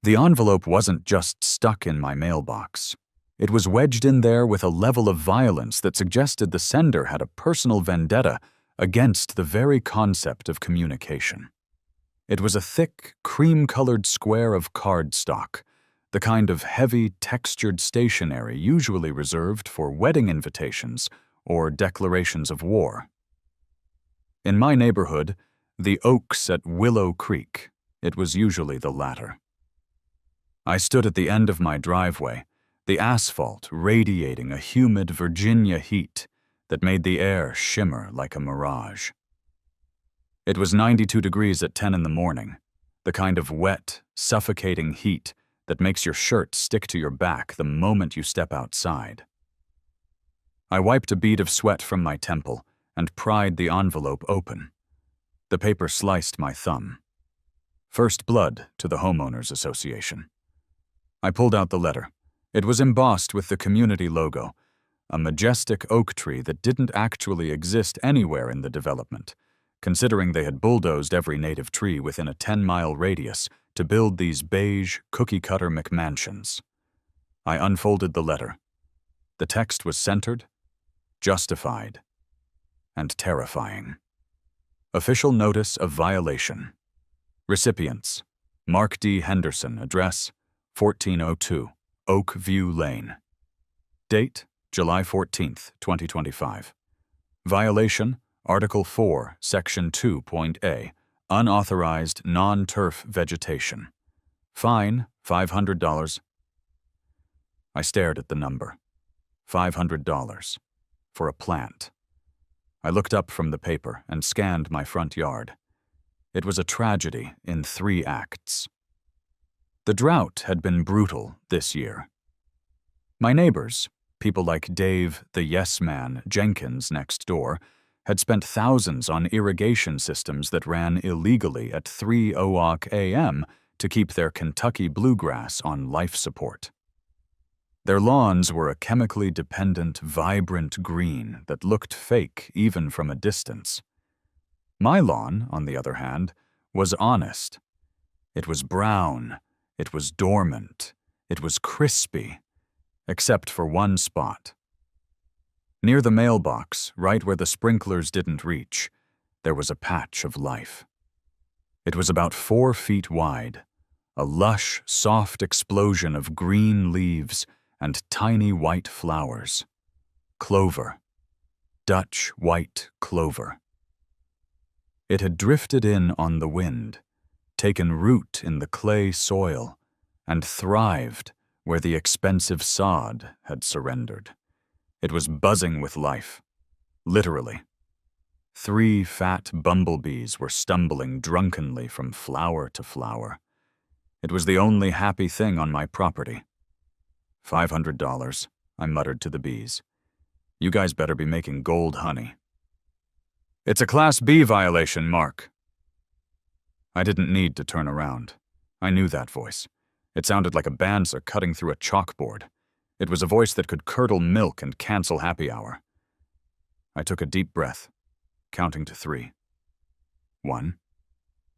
The envelope wasn't just stuck in my mailbox. It was wedged in there with a level of violence that suggested the sender had a personal vendetta against the very concept of communication. It was a thick, cream-colored square of cardstock, the kind of heavy, textured stationery usually reserved for wedding invitations or declarations of war. In my neighborhood, the oaks at Willow Creek, it was usually the latter. I stood at the end of my driveway, the asphalt radiating a humid Virginia heat that made the air shimmer like a mirage. It was 92 degrees at 10 in the morning, the kind of wet, suffocating heat that makes your shirt stick to your back the moment you step outside. I wiped a bead of sweat from my temple and pried the envelope open. The paper sliced my thumb. First blood to the Homeowners Association. I pulled out the letter. It was embossed with the community logo, a majestic oak tree that didn't actually exist anywhere in the development, considering they had bulldozed every native tree within a 10-mile radius to build these beige, cookie-cutter McMansions. I unfolded the letter. The text was centered, justified, and terrifying. Official notice of violation. Recipients: Mark D. Henderson, address 1402 Oak View Lane. Date: July 14, 2025. Violation: Article 4, Section 2.A, unauthorized non-turf vegetation. Fine, $500. I stared at the number. $500. For a plant. I looked up from the paper and scanned my front yard. It was a tragedy in 3 acts. The drought had been brutal this year. My neighbors, people like Dave the Yes Man Jenkins next door, had spent thousands on irrigation systems that ran illegally at 3:00 a.m. to keep their Kentucky bluegrass on life support. Their lawns were a chemically dependent, vibrant green that looked fake even from a distance. My lawn, on the other hand, was honest. It was brown, it was dormant, it was crispy, except for one spot. Near the mailbox, right where the sprinklers didn't reach, there was a patch of life. It was about 4 feet wide, a lush, soft explosion of green leaves and tiny white flowers. Clover. Dutch white clover. It had drifted in on the wind, taken root in the clay soil, and thrived where the expensive sod had surrendered. It was buzzing with life, literally. 3 fat bumblebees were stumbling drunkenly from flower to flower. It was the only happy thing on my property. $500, I muttered to the bees. You guys better be making gold honey. It's a Class B violation, Mark. I didn't need to turn around. I knew that voice. It sounded like a bandsaw cutting through a chalkboard. It was a voice that could curdle milk and cancel happy hour. I took a deep breath, counting to 3. 1,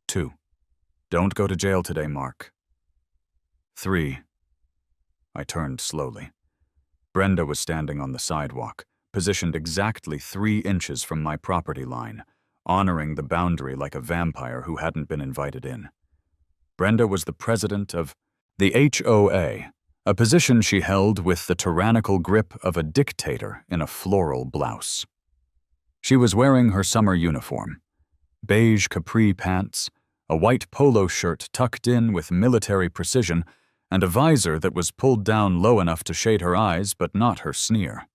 2. Don't go to jail today, Mark. 3. I turned slowly. Brenda was standing on the sidewalk, positioned exactly 3 inches from my property line, honoring the boundary like a vampire who hadn't been invited in. Brenda was the president of the HOA, a position she held with the tyrannical grip of a dictator in a floral blouse. She was wearing her summer uniform, beige capri pants, a white polo shirt tucked in with military precision, and a visor that was pulled down low enough to shade her eyes but not her sneer.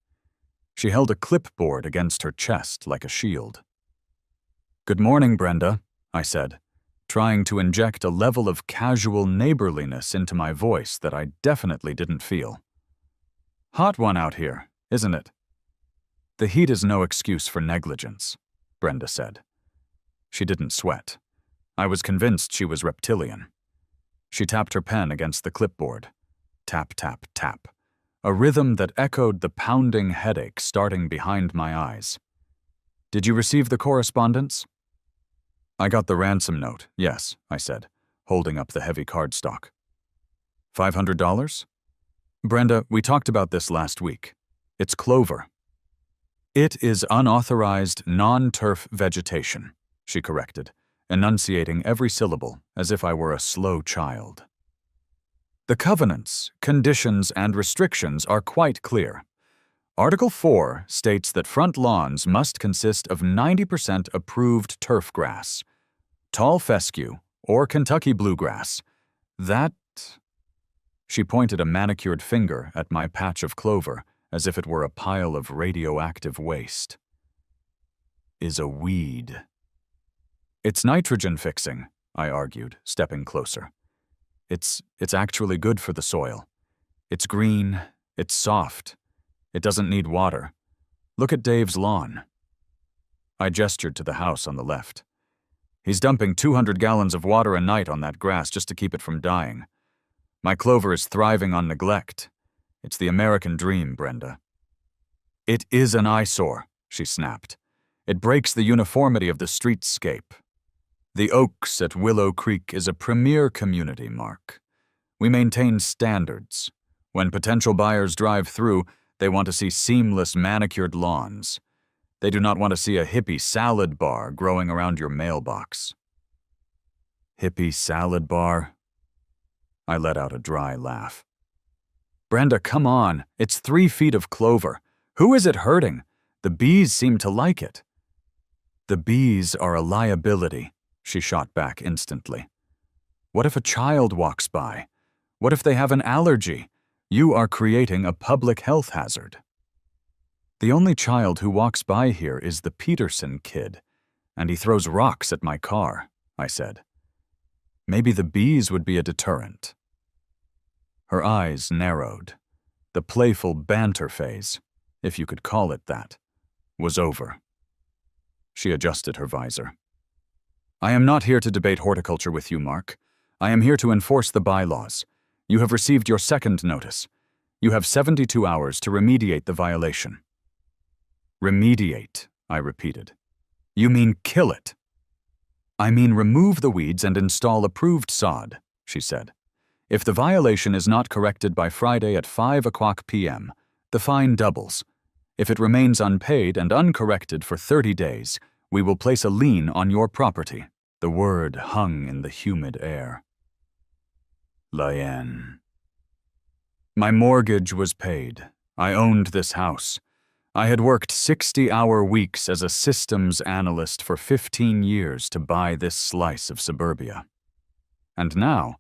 She held a clipboard against her chest like a shield. "Good morning, Brenda," I said, trying to inject a level of casual neighborliness into my voice that I definitely didn't feel. "Hot one out here, isn't it?" "The heat is no excuse for negligence," Brenda said. She didn't sweat. I was convinced she was reptilian. She tapped her pen against the clipboard. Tap, tap, tap. A rhythm that echoed the pounding headache starting behind my eyes. "Did you receive the correspondence?" "I got the ransom note, yes," I said, holding up the heavy cardstock. $500? Brenda, we talked about this last week. It's clover. It is unauthorized, non-turf vegetation, she corrected, enunciating every syllable as if I were a slow child. The covenants, conditions, and restrictions are quite clear. Article 4 states that front lawns must consist of 90% approved turf grass, tall fescue, or Kentucky bluegrass. That... She pointed a manicured finger at my patch of clover as if it were a pile of radioactive waste. Is a weed. It's nitrogen fixing, I argued, stepping closer. It's actually good for the soil. It's green, it's soft. It doesn't need water. Look at Dave's lawn. I gestured to the house on the left. He's dumping 200 gallons of water a night on that grass just to keep it from dying. My clover is thriving on neglect. It's the American dream, Brenda. It is an eyesore, she snapped. It breaks the uniformity of the streetscape. The Oaks at Willow Creek is a premier community, Mark. We maintain standards. When potential buyers drive through, they want to see seamless, manicured lawns. They do not want to see a hippie salad bar growing around your mailbox. Hippie salad bar? I let out a dry laugh. Brenda, come on. It's 3 feet of clover. Who is it hurting? The bees seem to like it. The bees are a liability, she shot back instantly. What if a child walks by? What if they have an allergy? You are creating a public health hazard. The only child who walks by here is the Peterson kid, and he throws rocks at my car, I said. Maybe the bees would be a deterrent. Her eyes narrowed. The playful banter phase, if you could call it that, was over. She adjusted her visor. I am not here to debate horticulture with you, Mark. I am here to enforce the bylaws. You have received your second notice. You have 72 hours to remediate the violation. Remediate, I repeated. You mean kill it? I mean remove the weeds and install approved sod, she said. If the violation is not corrected by Friday at 5:00 p.m., the fine doubles. If it remains unpaid and uncorrected for 30 days, we will place a lien on your property. The word hung in the humid air. Lien. My mortgage was paid. I owned this house. I had worked 60-hour weeks as a systems analyst for 15 years to buy this slice of suburbia. And now,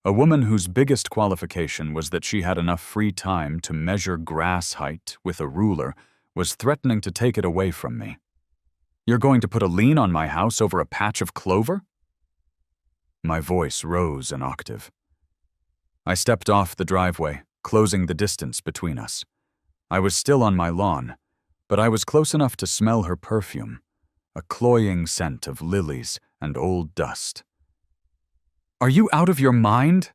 a woman whose biggest qualification was that she had enough free time to measure grass height with a ruler was threatening to take it away from me. You're going to put a lien on my house over a patch of clover? My voice rose an octave. I stepped off the driveway, closing the distance between us. I was still on my lawn, but I was close enough to smell her perfume, a cloying scent of lilies and old dust. Are you out of your mind?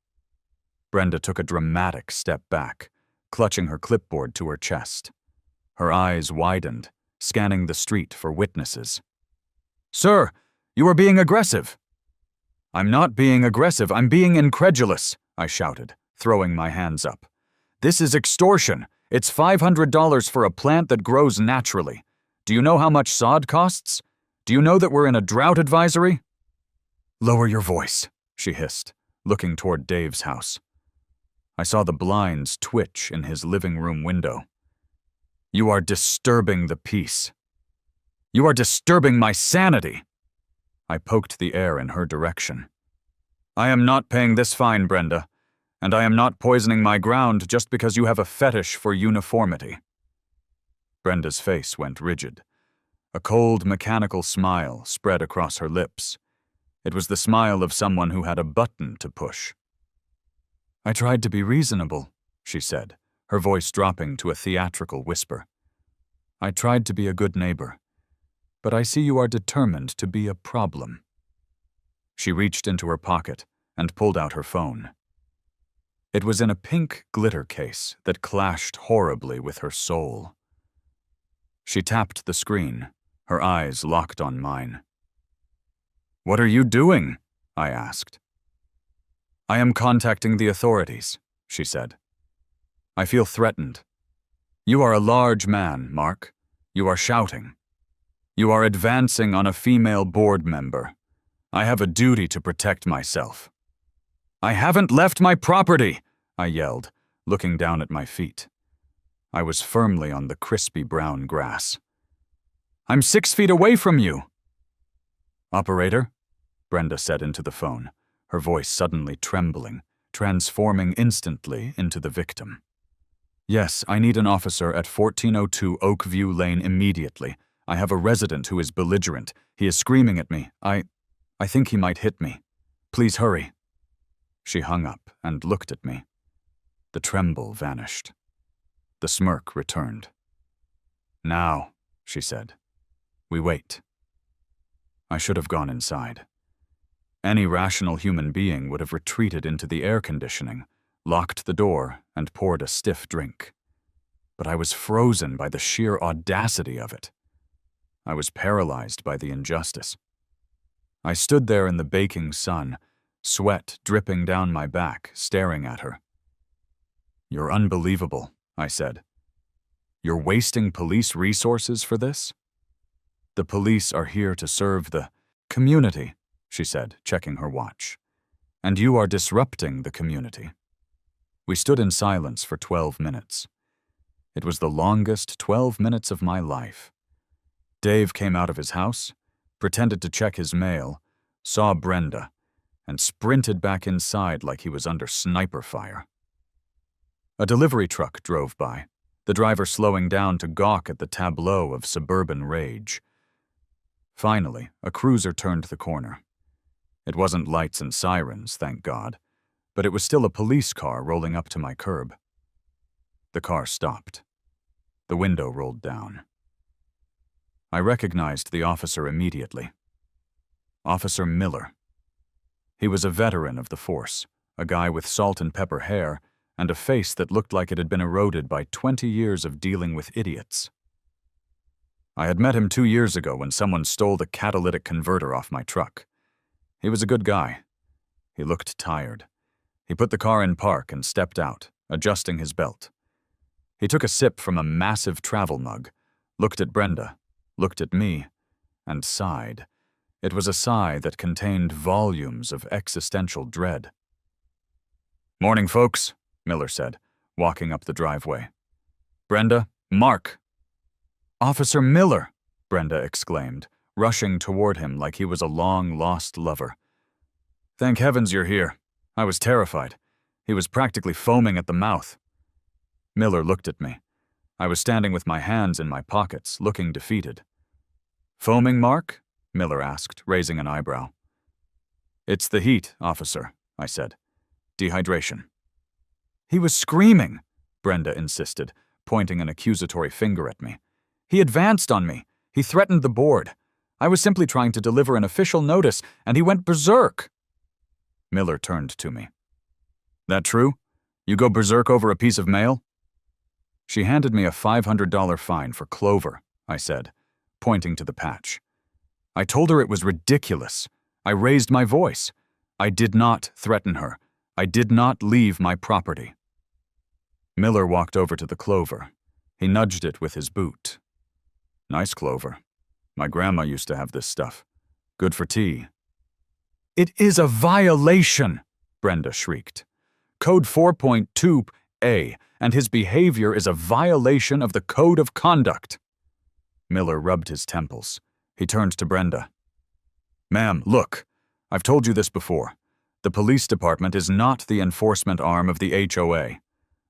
Brenda took a dramatic step back, clutching her clipboard to her chest. Her eyes widened, scanning the street for witnesses. Sir, you are being aggressive. I'm not being aggressive, I'm being incredulous, I shouted, throwing my hands up. This is extortion. It's $500 for a plant that grows naturally. Do you know how much sod costs? Do you know that we're in a drought advisory? Lower your voice, she hissed, looking toward Dave's house. I saw the blinds twitch in his living room window. You are disturbing the peace. You are disturbing my sanity. I poked the air in her direction. I am not paying this fine, Brenda, and I am not poisoning my ground just because you have a fetish for uniformity. Brenda's face went rigid. A cold, mechanical smile spread across her lips. It was the smile of someone who had a button to push. I tried to be reasonable, she said, her voice dropping to a theatrical whisper. I tried to be a good neighbor, but I see you are determined to be a problem. She reached into her pocket and pulled out her phone. It was in a pink glitter case that clashed horribly with her soul. She tapped the screen, her eyes locked on mine. What are you doing? I asked. "I am contacting the authorities," she said. "I feel threatened. You are a large man, Mark. You are shouting. You are advancing on a female board member. I have a duty to protect myself." "I haven't left my property," I yelled, looking down at my feet. I was firmly on the crispy brown grass. "I'm 6 feet away from you." "Operator," Brenda said into the phone, her voice suddenly trembling, transforming instantly into the victim. "Yes, I need an officer at 1402 Oakview Lane immediately. I have a resident who is belligerent. He is screaming at me. I think he might hit me. Please hurry." She hung up and looked at me. The tremble vanished. The smirk returned. "Now," she said, "we wait." I should have gone inside. Any rational human being would have retreated into the air conditioning, locked the door, and poured a stiff drink. But I was frozen by the sheer audacity of it. I was paralyzed by the injustice. I stood there in the baking sun, sweat dripping down my back, staring at her. "You're unbelievable," I said. "You're wasting police resources for this?" "The police are here to serve the community," she said, checking her watch. "And you are disrupting the community." We stood in silence for 12 minutes. It was the longest 12 minutes of my life. Dave came out of his house, pretended to check his mail, saw Brenda, and sprinted back inside like he was under sniper fire. A delivery truck drove by, the driver slowing down to gawk at the tableau of suburban rage. Finally, a cruiser turned the corner. It wasn't lights and sirens, thank God, but it was still a police car rolling up to my curb. The car stopped. The window rolled down. I recognized the officer immediately. Officer Miller. He was a veteran of the force, a guy with salt and pepper hair, and a face that looked like it had been eroded by 20 years of dealing with idiots. I had met him 2 years ago when someone stole the catalytic converter off my truck. He was a good guy. He looked tired. He put the car in park and stepped out, adjusting his belt. He took a sip from a massive travel mug, looked at Brenda, looked at me, and sighed. It was a sigh that contained volumes of existential dread. "Morning, folks," Miller said, walking up the driveway. "Brenda, Mark." "Officer Miller," Brenda exclaimed, rushing toward him like he was a long-lost lover. "Thank heavens you're here. I was terrified. He was practically foaming at the mouth." Miller looked at me. I was standing with my hands in my pockets, looking defeated. "Foaming, Mark?" Miller asked, raising an eyebrow. "It's the heat, officer," I said. "Dehydration." "He was screaming," Brenda insisted, pointing an accusatory finger at me. "He advanced on me. He threatened the board. I was simply trying to deliver an official notice, and he went berserk." Miller turned to me. "That true? You go berserk over a piece of mail?" "She handed me a $500 fine for clover," I said, pointing to the patch. "I told her it was ridiculous. I raised my voice. I did not threaten her. I did not leave my property." Miller walked over to the clover. He nudged it with his boot. "Nice clover. My grandma used to have this stuff. Good for tea." "It is a violation," Brenda shrieked. "Code 4.2A, and his behavior is a violation of the Code of Conduct." Miller rubbed his temples. He turned to Brenda. "Ma'am, look. I've told you this before. The police department is not the enforcement arm of the HOA.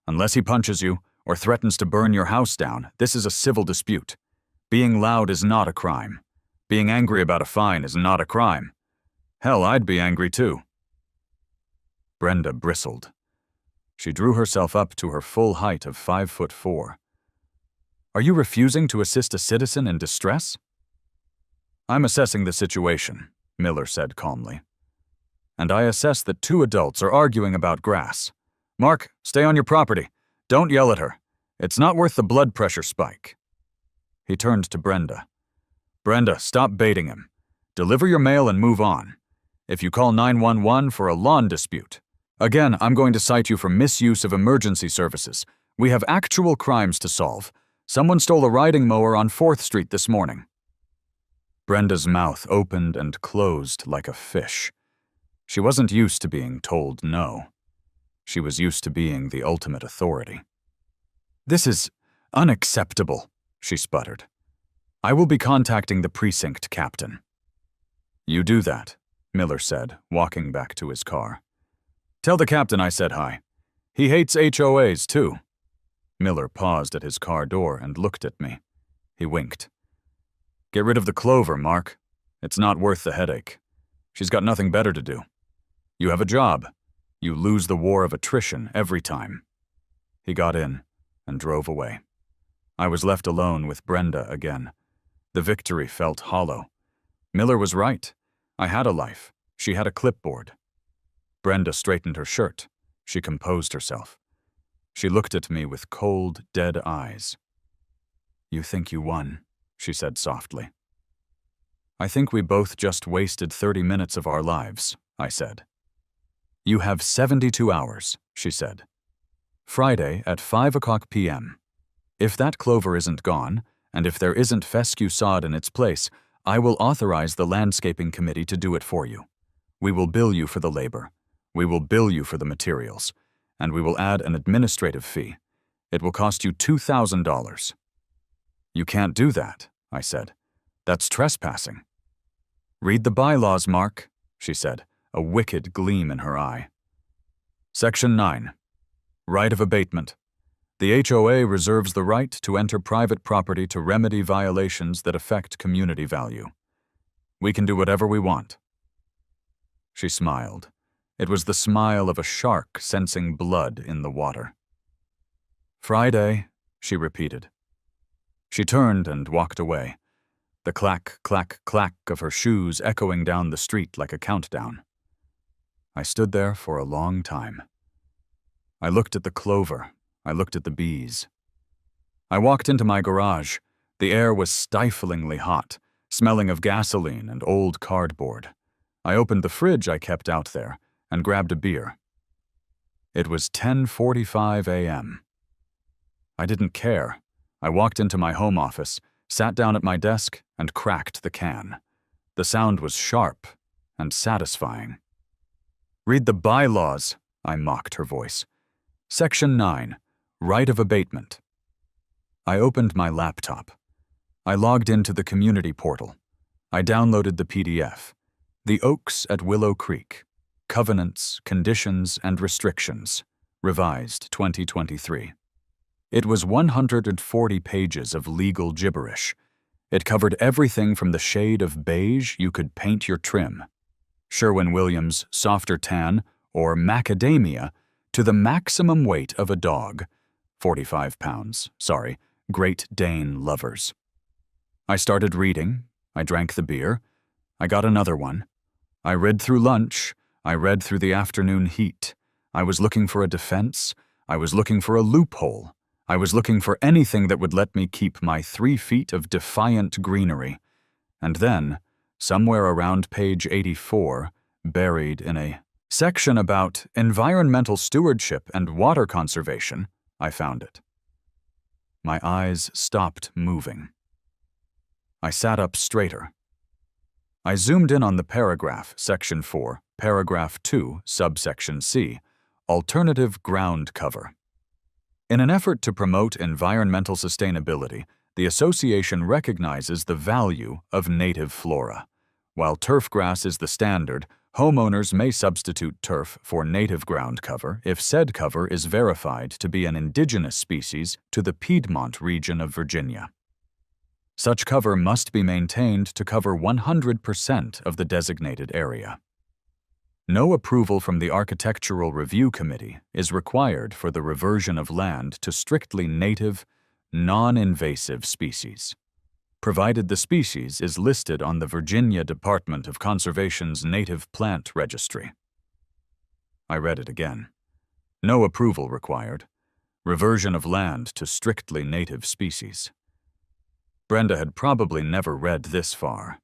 Unless he punches you or threatens to burn your house down, this is a civil dispute. Being loud is not a crime. Being angry about a fine is not a crime. Hell, I'd be angry too." Brenda bristled. She drew herself up to her full height of 5'4". "Are you refusing to assist a citizen in distress?" "I'm assessing the situation," Miller said calmly. "And I assess that 2 adults are arguing about grass. Mark, stay on your property. Don't yell at her. It's not worth the blood pressure spike." He turned to Brenda. "Brenda, stop baiting him. Deliver your mail and move on. If you call 911 for a lawn dispute, Again, I'm going to cite you for misuse of emergency services. We have actual crimes to solve. Someone stole a riding mower on 4th Street this morning." Brenda's mouth opened and closed like a fish. She wasn't used to being told no. She was used to being the ultimate authority. "This is unacceptable," she sputtered. "I will be contacting the precinct captain." "You do that," Miller said, walking back to his car. "Tell the captain I said hi. He hates HOAs, too." Miller paused at his car door and looked at me. He winked. "Get rid of the Clover, Mark. It's not worth the headache. She's got nothing better to do. You have a job. You lose the war of attrition every time." He got in and drove away. I was left alone with Brenda again. The victory felt hollow. Miller was right. I had a life. She had a clipboard. Brenda straightened her shirt. She composed herself. She looked at me with cold, dead eyes. "You think you won," she said softly. "I think we both just wasted 30 minutes of our lives," I said. "You have 72 hours, she said. "Friday at 5:00 p.m. If that clover isn't gone, and if there isn't fescue sod in its place, I will authorize the landscaping committee to do it for you. We will bill you for the labor. We will bill you for the materials. And we will add an administrative fee. It will cost you $2,000. "You can't do that," I said. "That's trespassing." "Read the bylaws, Mark," she said, a wicked gleam in her eye. Section 9. Right of abatement. The HOA reserves the right to enter private property to remedy violations that affect community value. We can do whatever we want. She smiled. It was the smile of a shark sensing blood in the water. "Friday," she repeated. She turned and walked away, the clack, clack, clack of her shoes echoing down the street like a countdown. I stood there for a long time. I looked at the clover. I looked at the bees. I walked into my garage. The air was stiflingly hot, smelling of gasoline and old cardboard. I opened the fridge I kept out there and grabbed a beer. It was 10:45 a.m. I didn't care. I walked into my home office, sat down at my desk, and cracked the can. The sound was sharp and satisfying. "Read the bylaws," I mocked her voice. Section 9. Right of abatement. I opened my laptop. I logged into the community portal. I downloaded the PDF. The Oaks at Willow Creek. Covenants, Conditions, and Restrictions. Revised 2023. It was 140 pages of legal gibberish. It covered everything from the shade of beige you could paint your trim, Sherwin-Williams softer tan, or macadamia, to the maximum weight of a dog, 45 pounds, Great Dane lovers. I started reading. I drank the beer. I got another one. I read through lunch. I read through the afternoon heat. I was looking for a defense. I was looking for a loophole. I was looking for anything that would let me keep my 3 feet of defiant greenery. And then, somewhere around page 84, buried in a section about environmental stewardship and water conservation, I found it. My eyes stopped moving. I sat up straighter. I zoomed in on the paragraph, section 4, paragraph 2, subsection C, alternative ground cover. In an effort to promote environmental sustainability, the association recognizes the value of native flora. While turf grass is the standard, homeowners may substitute turf for native ground cover if said cover is verified to be an indigenous species to the Piedmont region of Virginia. Such cover must be maintained to cover 100% of the designated area. No approval from the Architectural Review Committee is required for the reversion of land to strictly native, non-invasive species, provided the species is listed on the Virginia Department of Conservation's Native Plant Registry. I read it again. No approval required. Reversion of land to strictly native species. Brenda had probably never read this far.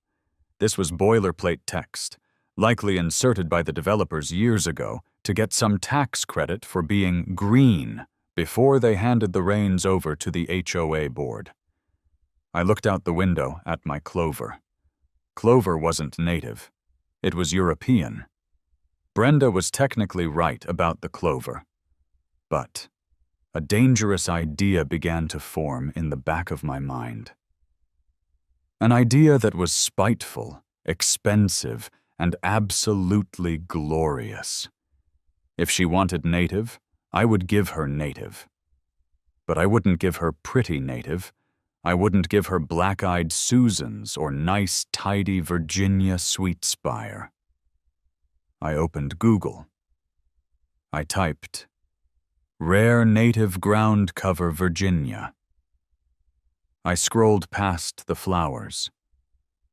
This was boilerplate text, likely inserted by the developers years ago to get some tax credit for being green before they handed the reins over to the HOA board. I looked out the window at my clover. Clover wasn't native. It was European. Brenda was technically right about the clover. But a dangerous idea began to form in the back of my mind. An idea that was spiteful, expensive, and absolutely glorious. If she wanted native, I would give her native. But I wouldn't give her pretty native. I wouldn't give her black-eyed Susans or nice, tidy Virginia sweet spire. I opened Google. I typed, "Rare native ground cover Virginia." I scrolled past the flowers.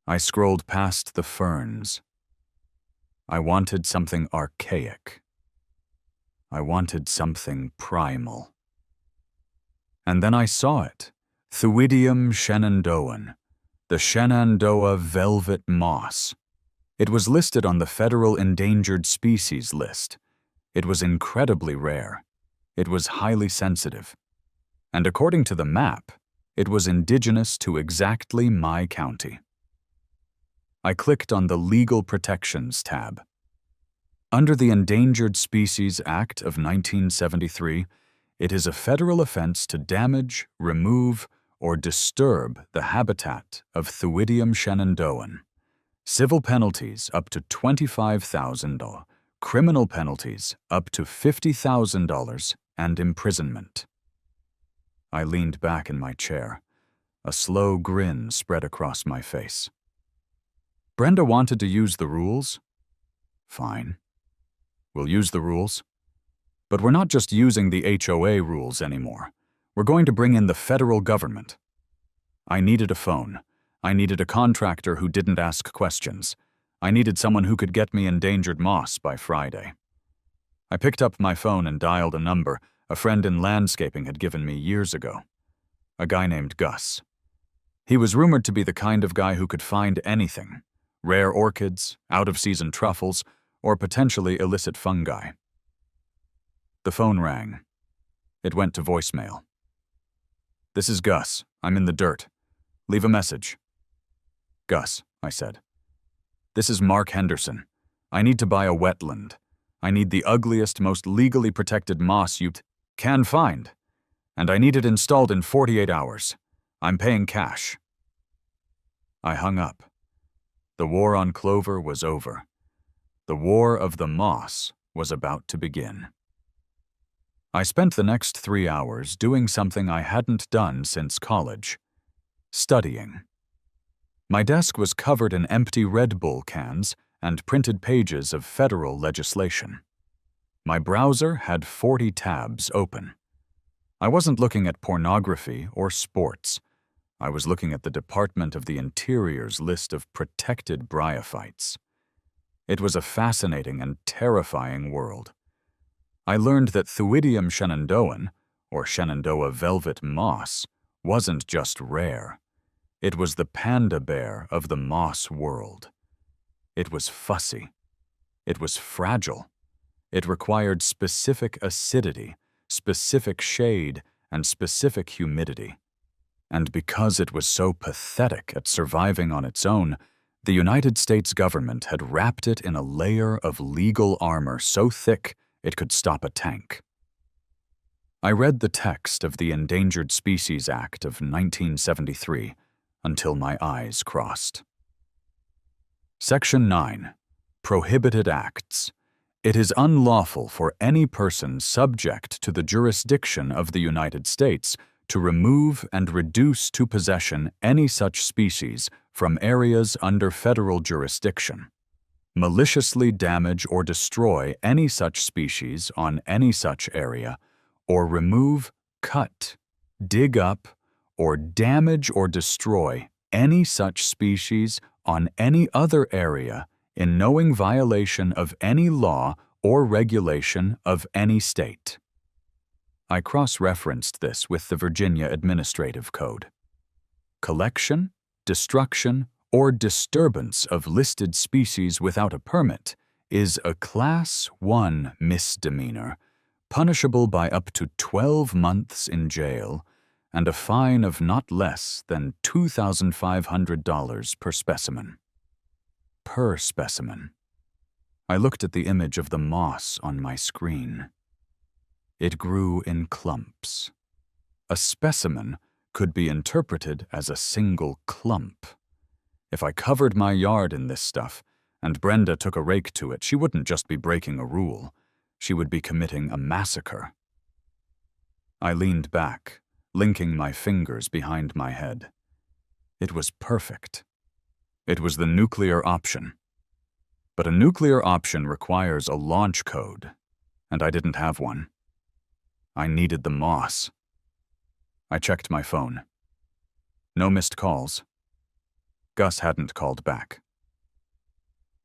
I scrolled past the ferns. I wanted something archaic. I wanted something primal. And then I saw it, Thuidium shenandoan, the Shenandoah velvet moss. It was listed on the Federal Endangered Species list. It was incredibly rare. It was highly sensitive. And according to the map, it was indigenous to exactly my county. I clicked on the Legal Protections tab. Under the Endangered Species Act of 1973, it is a federal offense to damage, remove, or disturb the habitat of Thuidium shenandoan. Civil penalties up to $25,000, criminal penalties up to $50,000, and imprisonment. I leaned back in my chair. A slow grin spread across my face. Brenda wanted to use the rules? Fine. We'll use the rules. But we're not just using the HOA rules anymore. We're going to bring in the federal government. I needed a phone. I needed a contractor who didn't ask questions. I needed someone who could get me endangered moss by Friday. I picked up my phone and dialed a number a friend in landscaping had given me years ago. A guy named Gus. He was rumored to be the kind of guy who could find anything. Rare orchids, out-of-season truffles, or potentially illicit fungi. The phone rang. It went to voicemail. "This is Gus. I'm in the dirt. Leave a message." "Gus," I said. "This is Mark Henderson. I need to buy a wetland. I need the ugliest, most legally protected moss you can find. And I need it installed in 48 hours. I'm paying cash." I hung up. The war on clover was over. The war of the moss was about to begin. I spent the next 3 hours doing something I hadn't done since college. Studying. My desk was covered in empty Red Bull cans and printed pages of federal legislation. My browser had 40 tabs open. I wasn't looking at pornography or sports. I was looking at the Department of the Interior's list of protected bryophytes. It was a fascinating and terrifying world. I learned that Thuidium shenandoan, or Shenandoah velvet moss, wasn't just rare. It was the panda bear of the moss world. It was fussy. It was fragile. It required specific acidity, specific shade, and specific humidity. And because it was so pathetic at surviving on its own, the United States government had wrapped it in a layer of legal armor so thick it could stop a tank. I read the text of the Endangered Species Act of 1973 until my eyes crossed. Section 9. Prohibited Acts. It is unlawful for any person subject to the jurisdiction of the United States to remove and reduce to possession any such species from areas under federal jurisdiction, maliciously damage or destroy any such species on any such area, or remove, cut, dig up, or damage or destroy any such species on any other area in knowing violation of any law or regulation of any state. I cross-referenced this with the Virginia Administrative Code. Collection, destruction, or disturbance of listed species without a permit is a Class 1 misdemeanor, punishable by up to 12 months in jail and a fine of not less than $2,500 per specimen. Per specimen. I looked at the image of the moss on my screen. It grew in clumps. A specimen could be interpreted as a single clump. If I covered my yard in this stuff, and Brenda took a rake to it, she wouldn't just be breaking a rule. She would be committing a massacre. I leaned back, linking my fingers behind my head. It was perfect. It was the nuclear option. But a nuclear option requires a launch code, and I didn't have one. I needed the moss. I checked my phone. No missed calls. Gus hadn't called back.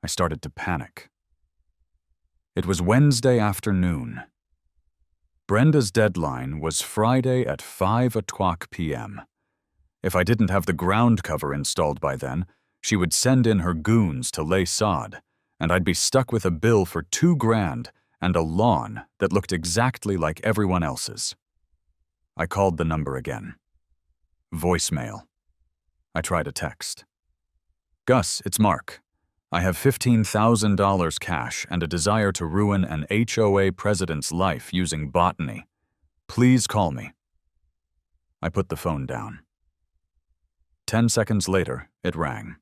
I started to panic. It was Wednesday afternoon. Brenda's deadline was Friday at 5:00 p.m. If I didn't have the ground cover installed by then, she would send in her goons to lay sod, and I'd be stuck with a bill for $2,000 and a lawn that looked exactly like everyone else's. I called the number again. Voicemail. I tried a text. Gus, it's Mark. I have $15,000 cash and a desire to ruin an HOA president's life using botany. Please call me. I put the phone down. 10 seconds later, it rang.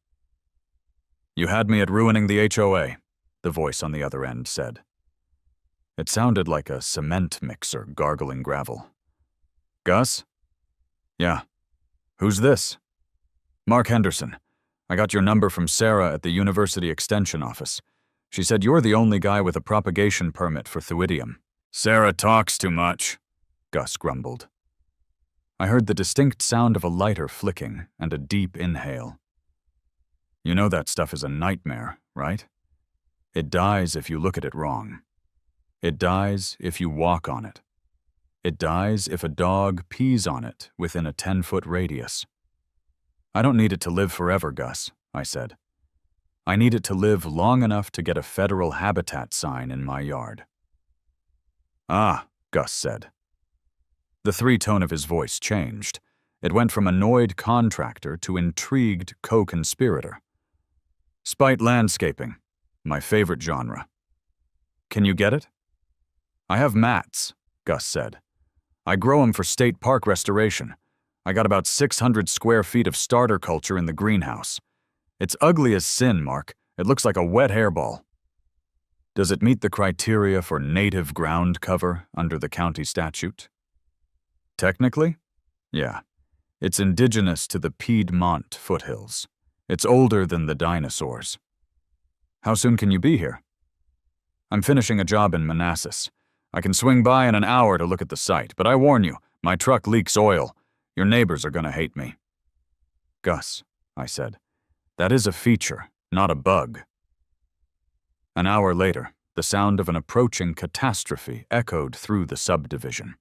You had me at ruining the HOA, the voice on the other end said. It sounded like a cement mixer gargling gravel. Gus? Yeah. Who's this? Mark Henderson. I got your number from Sarah at the University Extension office. She said you're the only guy with a propagation permit for Thuidium. Sarah talks too much, Gus grumbled. I heard the distinct sound of a lighter flicking and a deep inhale. You know that stuff is a nightmare, right? It dies if you look at it wrong. It dies if you walk on it. It dies if a dog pees on it within a 10-foot radius. I don't need it to live forever, Gus, I said. I need it to live long enough to get a federal habitat sign in my yard. Ah, Gus said. The three-tone of his voice changed. It went from annoyed contractor to intrigued co-conspirator. Spite landscaping, my favorite genre. Can you get it? I have mats, Gus said. I grow 'em for state park restoration. I got about 600 square feet of starter culture in the greenhouse. It's ugly as sin, Mark. It looks like a wet hairball. Does it meet the criteria for native ground cover under the county statute? Technically, yeah. It's indigenous to the Piedmont foothills. It's older than the dinosaurs. How soon can you be here? I'm finishing a job in Manassas. I can swing by in an hour to look at the site, but I warn you, my truck leaks oil. Your neighbors are gonna hate me. Gus, I said, that is a feature, not a bug. An hour later, the sound of an approaching catastrophe echoed through the subdivision.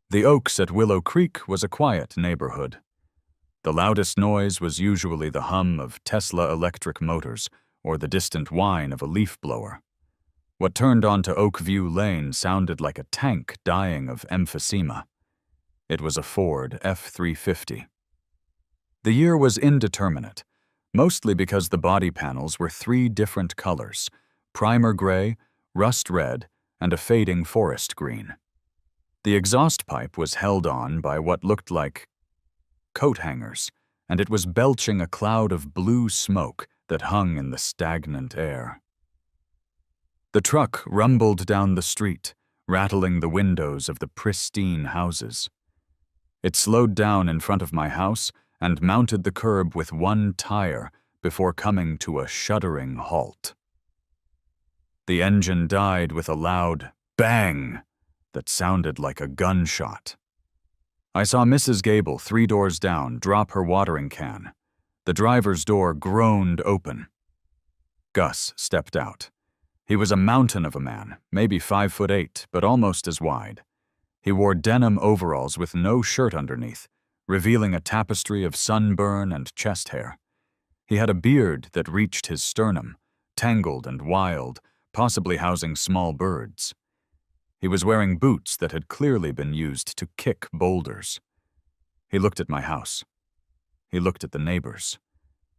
The Oaks at Willow Creek was a quiet neighborhood. The loudest noise was usually the hum of Tesla electric motors or the distant whine of a leaf blower. What turned onto Oakview Lane sounded like a tank dying of emphysema. It was a Ford F-350. The year was indeterminate, mostly because the body panels were 3 different colors: primer gray, rust red, and a fading forest green. The exhaust pipe was held on by what looked like coat hangers, and it was belching a cloud of blue smoke that hung in the stagnant air. The truck rumbled down the street, rattling the windows of the pristine houses. It slowed down in front of my house and mounted the curb with one tire before coming to a shuddering halt. The engine died with a loud bang that sounded like a gunshot. I saw Mrs. Gable 3 doors down drop her watering can. The driver's door groaned open. Gus stepped out. He was a mountain of a man, maybe 5'8", but almost as wide. He wore denim overalls with no shirt underneath, revealing a tapestry of sunburn and chest hair. He had a beard that reached his sternum, tangled and wild, possibly housing small birds. He was wearing boots that had clearly been used to kick boulders. He looked at my house. He looked at the neighbors.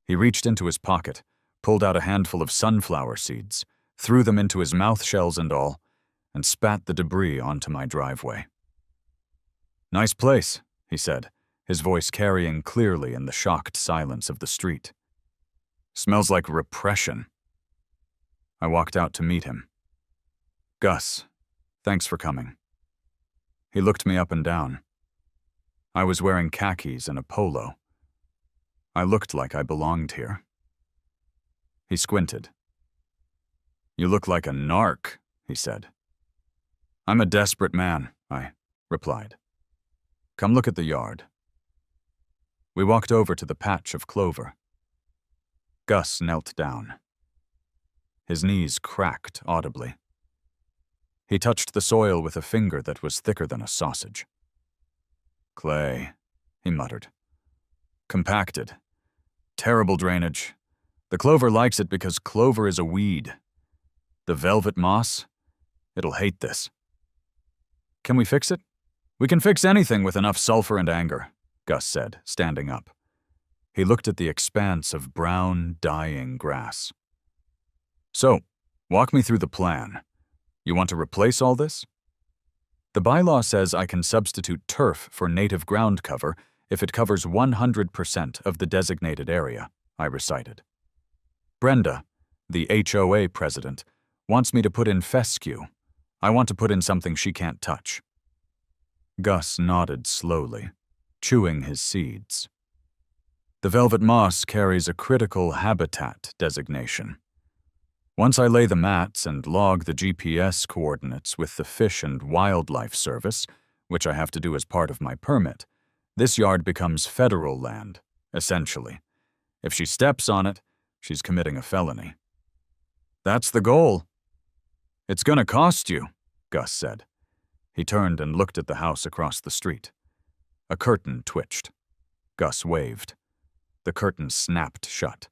He reached into his pocket, pulled out a handful of sunflower seeds, threw them into his mouth, shells and all, and spat the debris onto my driveway. "Nice place," he said, his voice carrying clearly in the shocked silence of the street. "Smells like repression." I walked out to meet him. "Gus, thanks for coming." He looked me up and down. I was wearing khakis and a polo. I looked like I belonged here. He squinted. "You look like a narc," he said. "I'm a desperate man," I replied. "Come look at the yard." We walked over to the patch of clover. Gus knelt down. His knees cracked audibly. He touched the soil with a finger that was thicker than a sausage. "Clay," he muttered. "Compacted. Terrible drainage. The clover likes it because clover is a weed. The velvet moss, it'll hate this." "Can we fix it?" "We can fix anything with enough sulfur and anger," Gus said, standing up. He looked at the expanse of brown, dying grass. "So, walk me through the plan. You want to replace all this?" "The bylaw says I can substitute turf for native ground cover if it covers 100% of the designated area," I recited. "Brenda, the HOA president, wants me to put in fescue. I want to put in something she can't touch." Gus nodded slowly, chewing his seeds. "The velvet moss carries a critical habitat designation. Once I lay the mats and log the GPS coordinates with the Fish and Wildlife Service, which I have to do as part of my permit, this yard becomes federal land, essentially. If she steps on it, she's committing a felony." "That's the goal." "It's gonna cost you," Gus said. He turned and looked at the house across the street. A curtain twitched. Gus waved. The curtain snapped shut.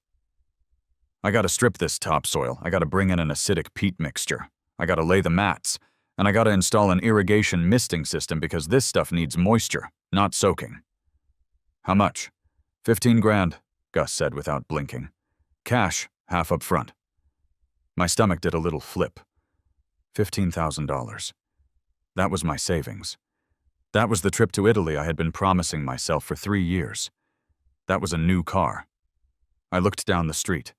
"I gotta strip this topsoil. I gotta bring in an acidic peat mixture. I gotta lay the mats. And I gotta install an irrigation misting system because this stuff needs moisture, not soaking." "How much?" "15 grand, Gus said without blinking. "Cash, half up front." My stomach did a little flip. $15,000. That was my savings. That was the trip to Italy I had been promising myself for 3 years. That was a new car. I looked down the street.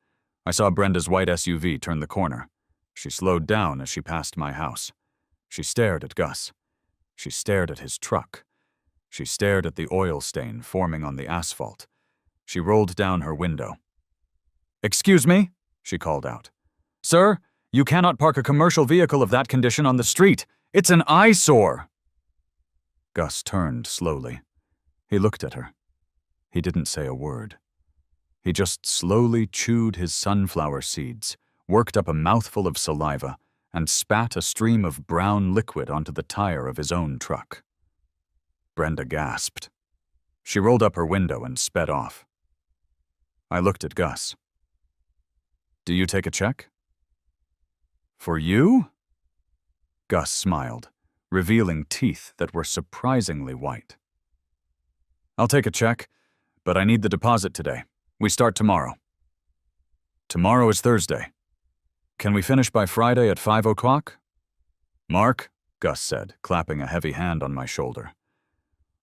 I saw Brenda's white SUV turn the corner. She slowed down as she passed my house. She stared at Gus. She stared at his truck. She stared at the oil stain forming on the asphalt. She rolled down her window. "Excuse me," she called out. "Sir, you cannot park a commercial vehicle of that condition on the street. It's an eyesore." Gus turned slowly. He looked at her. He didn't say a word. He just slowly chewed his sunflower seeds, worked up a mouthful of saliva, and spat a stream of brown liquid onto the tire of his own truck. Brenda gasped. She rolled up her window and sped off. I looked at Gus. "Do you take a check?" "For you?" Gus smiled, revealing teeth that were surprisingly white. "I'll take a check, but I need the deposit today. We start tomorrow." "Tomorrow is Thursday. Can we finish by Friday at 5 o'clock? "Mark," Gus said, clapping a heavy hand on my shoulder.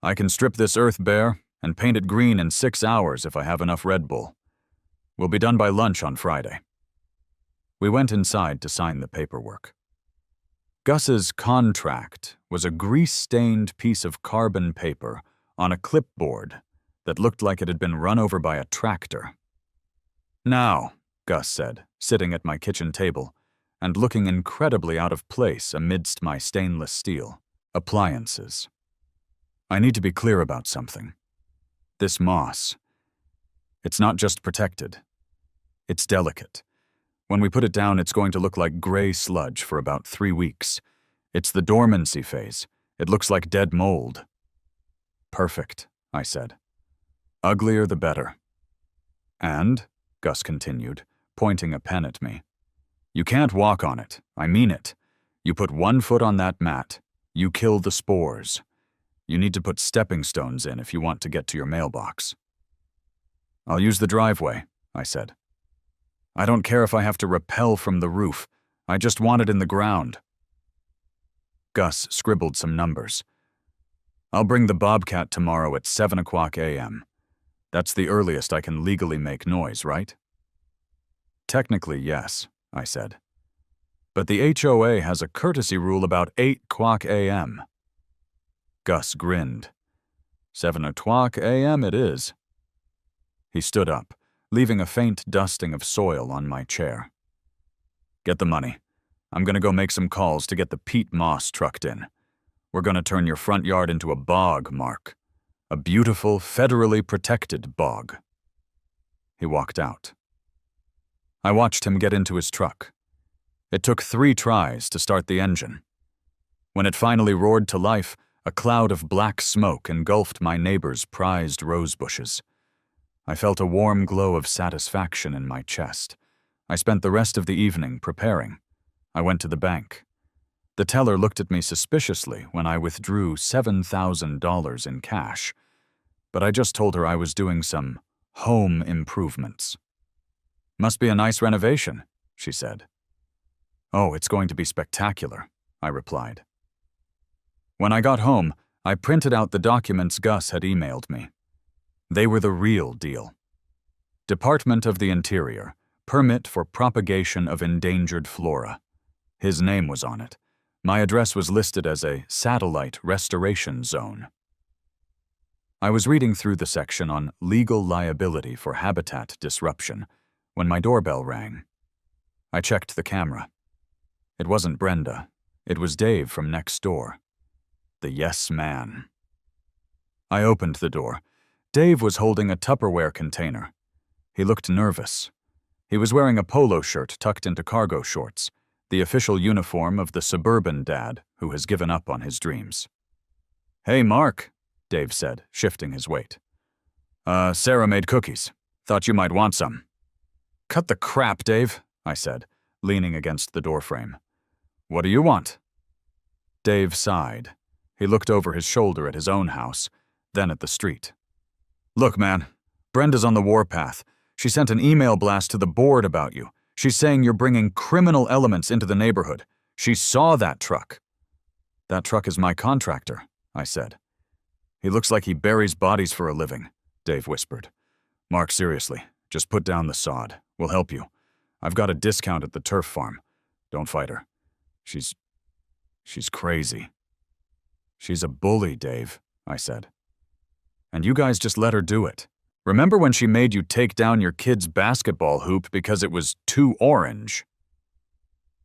"I can strip this earth bare and paint it green in 6 hours if I have enough Red Bull. We'll be done by lunch on Friday." We went inside to sign the paperwork. Gus's contract was a grease-stained piece of carbon paper on a clipboard that looked like it had been run over by a tractor. "Now," Gus said, sitting at my kitchen table and looking incredibly out of place amidst my stainless steel appliances. "I need to be clear about something. This moss, it's not just protected. It's delicate. When we put it down, it's going to look like gray sludge for about 3 weeks. It's the dormancy phase. It looks like dead mold." "Perfect," I said. "Uglier the better." "And," Gus continued, pointing a pen at me, You can't walk on it. I mean it. You put one foot on that mat. You kill the spores. You need to put stepping stones in if you want to get to your mailbox. I'll use the driveway, I said. I don't care if I have to rappel from the roof. I just want it in the ground. Gus scribbled some numbers. I'll bring the Bobcat tomorrow at 7 o'clock a.m. That's the earliest I can legally make noise, right? Technically, yes, I said. But the HOA has a courtesy rule about 8 o'clock a.m. Gus grinned. 7 o'clock a.m. it is. He stood up, leaving a faint dusting of soil on my chair. Get the money. I'm gonna go make some calls to get the peat moss trucked in. We're gonna turn your front yard into a bog, Mark. A beautiful, federally protected bog. He walked out. I watched him get into his truck. It took 3 tries to start the engine. When it finally roared to life, a cloud of black smoke engulfed my neighbor's prized rose bushes. I felt a warm glow of satisfaction in my chest. I spent the rest of the evening preparing. I went to the bank. The teller looked at me suspiciously when I withdrew $7,000 in cash, but I just told her I was doing some home improvements. Must be a nice renovation, she said. Oh, it's going to be spectacular, I replied. When I got home, I printed out the documents Gus had emailed me. They were the real deal. Department of the Interior, permit for propagation of endangered flora. His name was on it. My address was listed as a satellite restoration zone. I was reading through the section on legal liability for habitat disruption when my doorbell rang. I checked the camera. It wasn't Brenda. It was Dave from next door. The yes man. I opened the door. Dave was holding a Tupperware container. He looked nervous. He was wearing a polo shirt tucked into cargo shorts, the official uniform of the suburban dad who has given up on his dreams. Hey, Mark, Dave said, shifting his weight. Sarah made cookies. Thought you might want some. Cut the crap, Dave, I said, leaning against the doorframe. What do you want? Dave sighed. He looked over his shoulder at his own house, then at the street. Look, man, Brenda's on the warpath. She sent an email blast to the board about you. She's saying you're bringing criminal elements into the neighborhood. She saw that truck. That truck is my contractor, I said. He looks like he buries bodies for a living, Dave whispered. Mark, seriously, just put down the sod. We'll help you. I've got a discount at the turf farm. Don't fight her. She's crazy. She's a bully, Dave, I said. And you guys just let her do it. Remember when she made you take down your kid's basketball hoop because it was too orange?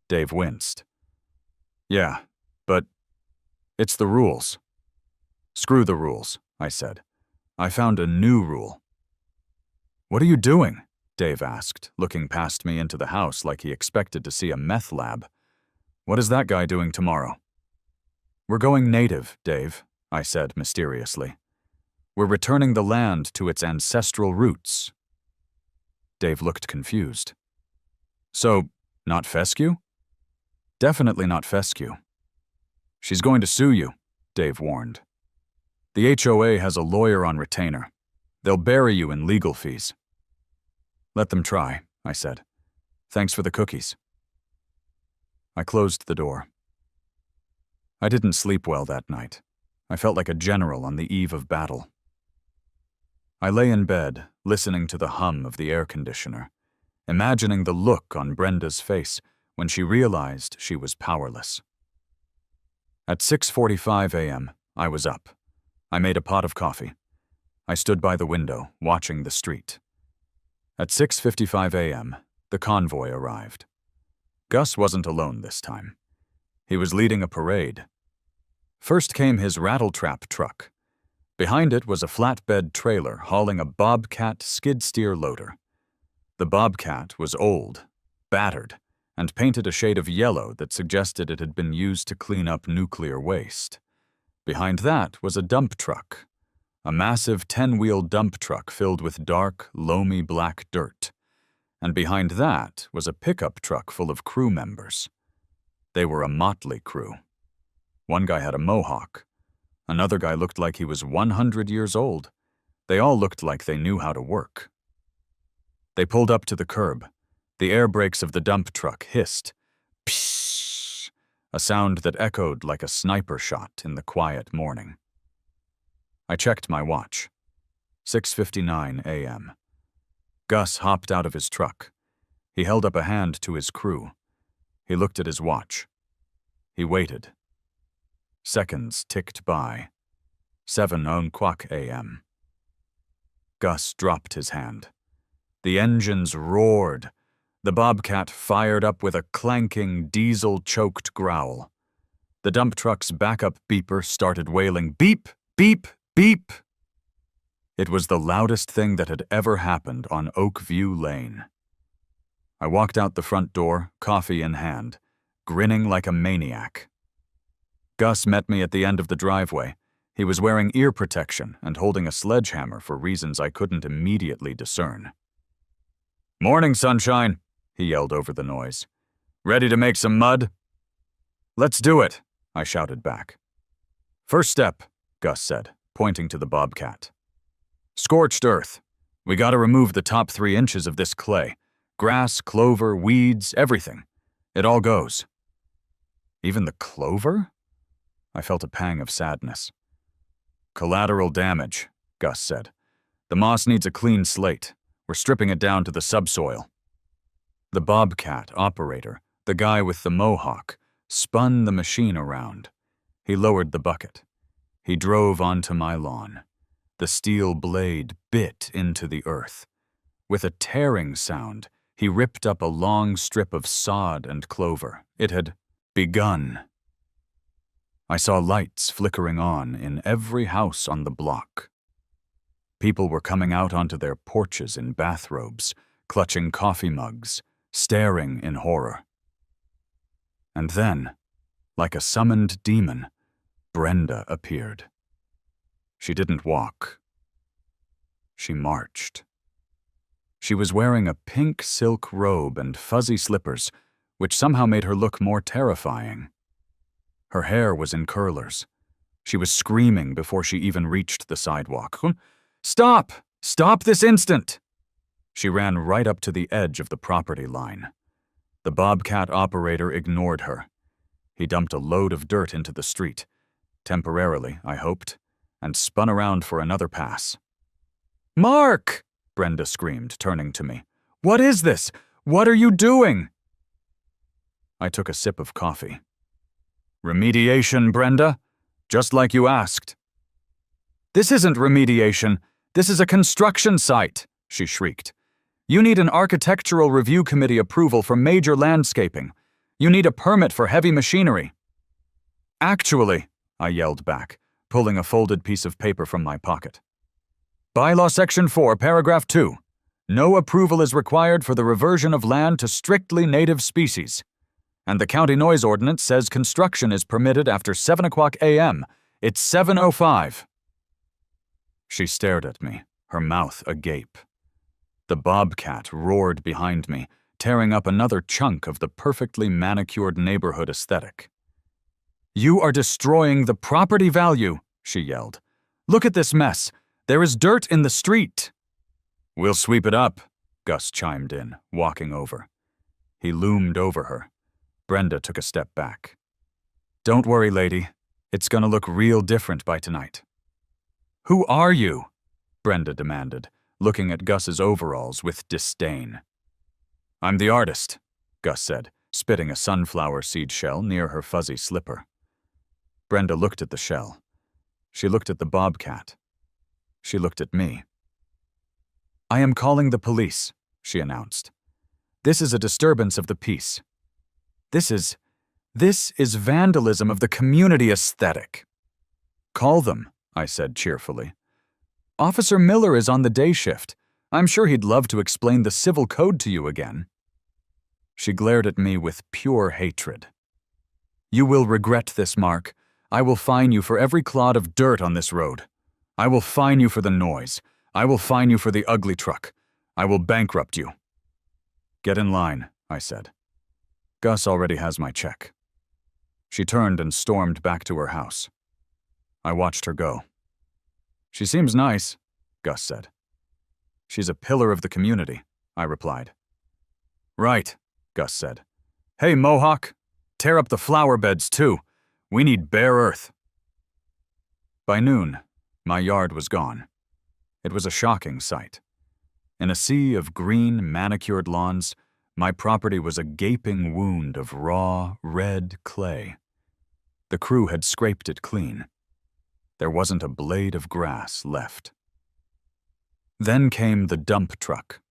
Dave winced. Yeah, but it's the rules. Screw the rules, I said. I found a new rule. What are you doing? Dave asked, looking past me into the house like he expected to see a meth lab. What is that guy doing tomorrow? We're going native, Dave, I said mysteriously. We're returning the land to its ancestral roots. Dave looked confused. So, not fescue? Definitely not fescue. She's going to sue you, Dave warned. The HOA has a lawyer on retainer. They'll bury you in legal fees. Let them try, I said. Thanks for the cookies. I closed the door. I didn't sleep well that night. I felt like a general on the eve of battle. I lay in bed, listening to the hum of the air conditioner, imagining the look on Brenda's face when she realized she was powerless. At 6:45 a.m., I was up. I made a pot of coffee. I stood by the window, watching the street. At 6:55 a.m., the convoy arrived. Gus wasn't alone this time. He was leading a parade. First came his rattletrap truck. Behind it was a flatbed trailer hauling a Bobcat skid-steer loader. The Bobcat was old, battered, and painted a shade of yellow that suggested it had been used to clean up nuclear waste. Behind that was a dump truck, a massive 10-wheel dump truck filled with dark, loamy black dirt. and behind that was a pickup truck full of crew members. They were a motley crew. One guy had a mohawk. Another guy looked like he was 100 years old. They all looked like they knew how to work. They pulled up to the curb. The air brakes of the dump truck hissed. Psh! A sound that echoed like a sniper shot in the quiet morning. I checked my watch. 6:59 a.m. Gus hopped out of his truck. He held up a hand to his crew. He looked at his watch. He waited. Seconds ticked by. 7:00 a.m. Gus dropped his hand. The engines roared. The Bobcat fired up with a clanking, diesel-choked growl. The dump truck's backup beeper started wailing, beep, beep, beep. It was the loudest thing that had ever happened on Oakview Lane. I walked out the front door, coffee in hand, grinning like a maniac. Gus met me at the end of the driveway. He was wearing ear protection and holding a sledgehammer for reasons I couldn't immediately discern. "Morning, sunshine," he yelled over the noise. "Ready to make some mud?" "Let's do it," I shouted back. "First step," Gus said, pointing to the Bobcat. "Scorched earth. We gotta remove the top 3 inches of this clay. Grass, clover, weeds, everything. It all goes." "Even the clover?" I felt a pang of sadness. "Collateral damage," Gus said. "The moss needs a clean slate. We're stripping it down to the subsoil." The Bobcat operator, the guy with the mohawk, spun the machine around. He lowered the bucket. He drove onto my lawn. The steel blade bit into the earth. With a tearing sound, he ripped up a long strip of sod and clover. It had begun. I saw lights flickering on in every house on the block. People were coming out onto their porches in bathrobes, clutching coffee mugs, staring in horror. And then, like a summoned demon, Brenda appeared. She didn't walk. She marched. She was wearing a pink silk robe and fuzzy slippers, which somehow made her look more terrifying. Her hair was in curlers. She was screaming before she even reached the sidewalk. "Stop! Stop this instant!" She ran right up to the edge of the property line. The Bobcat operator ignored her. He dumped a load of dirt into the street, temporarily, I hoped, and spun around for another pass. "Mark!" Brenda screamed, turning to me. "What is this? What are you doing?" I took a sip of coffee. "Remediation, Brenda, just like you asked." "This isn't remediation. This is a construction site," she shrieked. "You need an architectural review committee approval for major landscaping. You need a permit for heavy machinery." "Actually," I yelled back, pulling a folded piece of paper from my pocket. "Bylaw Section 4, Paragraph 2. No approval is required for the reversion of land to strictly native species. And the county noise ordinance says construction is permitted after 7:00 a.m. It's 7:05. She stared at me, her mouth agape. The Bobcat roared behind me, tearing up another chunk of the perfectly manicured neighborhood aesthetic. "You are destroying the property value," she yelled. "Look at this mess. There is dirt in the street." "We'll sweep it up," Gus chimed in, walking over. He loomed over her. Brenda took a step back. "Don't worry, lady. It's gonna look real different by tonight." "Who are you?" Brenda demanded, looking at Gus's overalls with disdain. "I'm the artist," Gus said, spitting a sunflower seed shell near her fuzzy slipper. Brenda looked at the shell. She looked at the Bobcat. She looked at me. "I am calling the police," she announced. "This is a disturbance of the peace. This is vandalism of the community aesthetic." "Call them," I said cheerfully. "Officer Miller is on the day shift. I'm sure he'd love to explain the civil code to you again." She glared at me with pure hatred. "You will regret this, Mark. I will fine you for every clod of dirt on this road. I will fine you for the noise. I will fine you for the ugly truck. I will bankrupt you." Get in line, I said. Gus already has my check. She turned and stormed back to her house. I watched her go. She seems nice, Gus said. She's a pillar of the community, I replied. Right, Gus said. Hey, Mohawk, tear up the flower beds too. We need bare earth. By noon, my yard was gone. It was a shocking sight. In a sea of green, manicured lawns, my property was a gaping wound of raw, red clay. The crew had scraped it clean. There wasn't a blade of grass left. Then came the dump truck.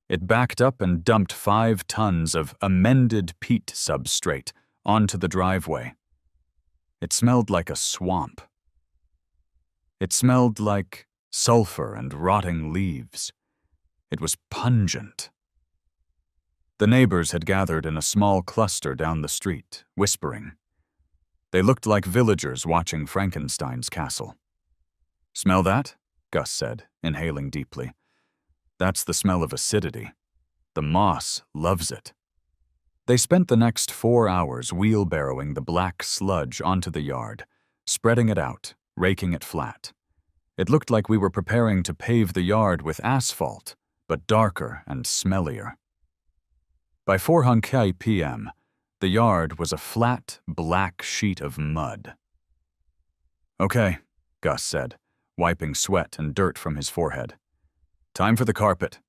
It backed up and dumped 5 tons of amended peat substrate onto the driveway. It smelled like a swamp. It smelled like sulfur and rotting leaves. It was pungent. The neighbors had gathered in a small cluster down the street, whispering. They looked like villagers watching Frankenstein's castle. Smell that? Gus said, inhaling deeply. That's the smell of acidity. The moss loves it. They spent the next 4 hours wheelbarrowing the black sludge onto the yard, spreading it out, raking it flat. It looked like we were preparing to pave the yard with asphalt, but darker and smellier. By 4 p.m., the yard was a flat, black sheet of mud. Okay, Gus said, wiping sweat and dirt from his forehead. Time for the carpet.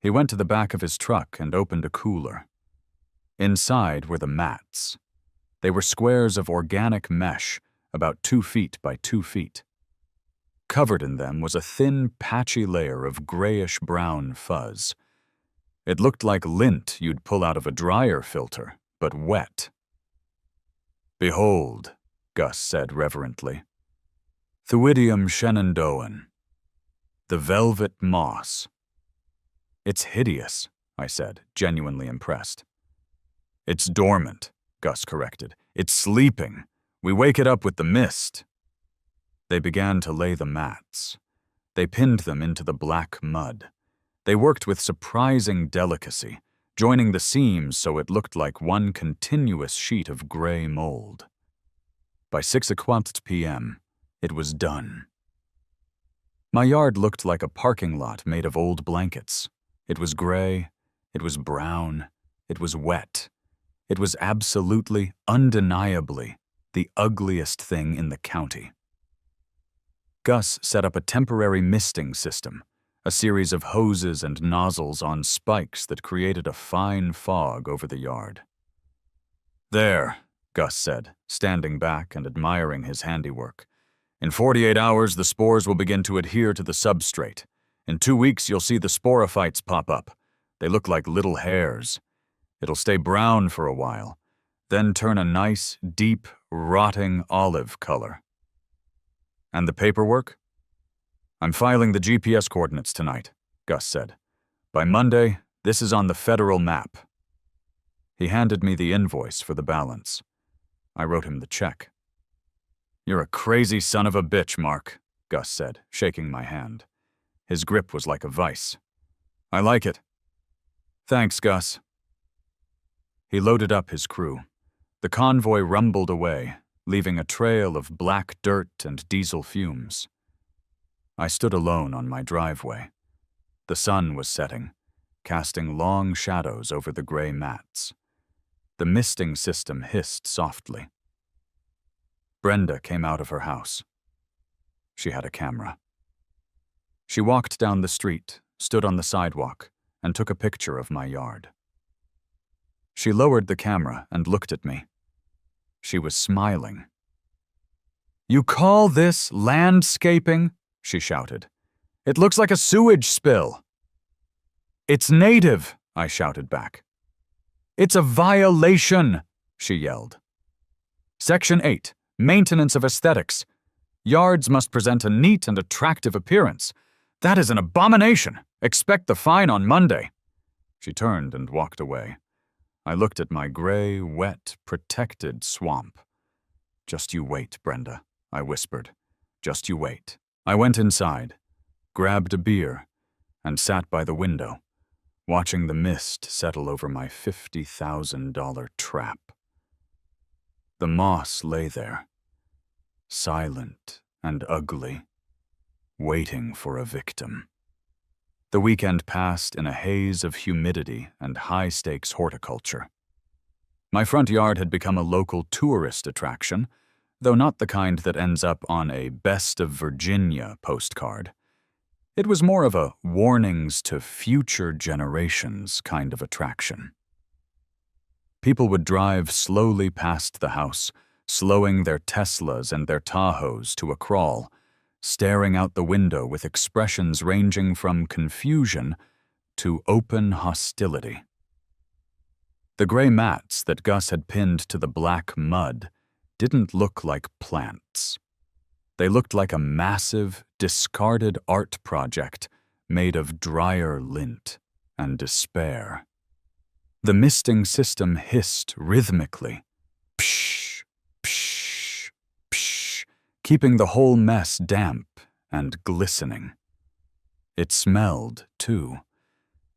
He went to the back of his truck and opened a cooler. Inside were the mats. They were squares of organic mesh, about 2 feet by 2 feet. Covered in them was a thin, patchy layer of grayish-brown fuzz. It looked like lint you'd pull out of a dryer filter, but wet. Behold, Gus said reverently. Thuidium shenandoan. The velvet moss. It's hideous, I said, genuinely impressed. It's dormant, Gus corrected. It's sleeping. We wake it up with the mist. They began to lay the mats. They pinned them into the black mud. They worked with surprising delicacy, joining the seams so it looked like one continuous sheet of gray mold. By 6 p.m., it was done. My yard looked like a parking lot made of old blankets. It was gray, it was brown, it was wet. It was absolutely, undeniably, the ugliest thing in the county. Gus set up a temporary misting system, a series of hoses and nozzles on spikes that created a fine fog over the yard. There, Gus said, standing back and admiring his handiwork. In 48 hours, the spores will begin to adhere to the substrate. In 2 weeks, you'll see the sporophytes pop up. They look like little hairs. It'll stay brown for a while, then turn a nice, deep, rotting olive color. And the paperwork? I'm filing the GPS coordinates tonight, Gus said. By Monday, this is on the federal map. He handed me the invoice for the balance. I wrote him the check. You're a crazy son of a bitch, Mark, Gus said, shaking my hand. His grip was like a vice. I like it. Thanks, Gus. He loaded up his crew. The convoy rumbled away, leaving a trail of black dirt and diesel fumes. I stood alone on my driveway. The sun was setting, casting long shadows over the gray mats. The misting system hissed softly. Brenda came out of her house. She had a camera. She walked down the street, stood on the sidewalk, and took a picture of my yard. She lowered the camera and looked at me. She was smiling. "You call this landscaping?" she shouted. "It looks like a sewage spill." "It's native," I shouted back. "It's a violation," she yelled. Section 8, Maintenance of Aesthetics. Yards must present a neat and attractive appearance. That is an abomination. Expect the fine on Monday. She turned and walked away. I looked at my gray, wet, protected swamp. "Just you wait, Brenda," I whispered. "Just you wait." I went inside, grabbed a beer, and sat by the window, watching the mist settle over my $50,000 trap. The moss lay there, silent and ugly, waiting for a victim. The weekend passed in a haze of humidity and high-stakes horticulture. My front yard had become a local tourist attraction, though not the kind that ends up on a Best of Virginia postcard. It was more of a warnings to future generations kind of attraction. People would drive slowly past the house, slowing their Teslas and their Tahoes to a crawl, staring out the window with expressions ranging from confusion to open hostility. The gray mats that Gus had pinned to the black mud didn't look like plants. They looked like a massive, discarded art project made of dryer lint and despair. The misting system hissed rhythmically, psh, psh, psh, keeping the whole mess damp and glistening. It smelled, too.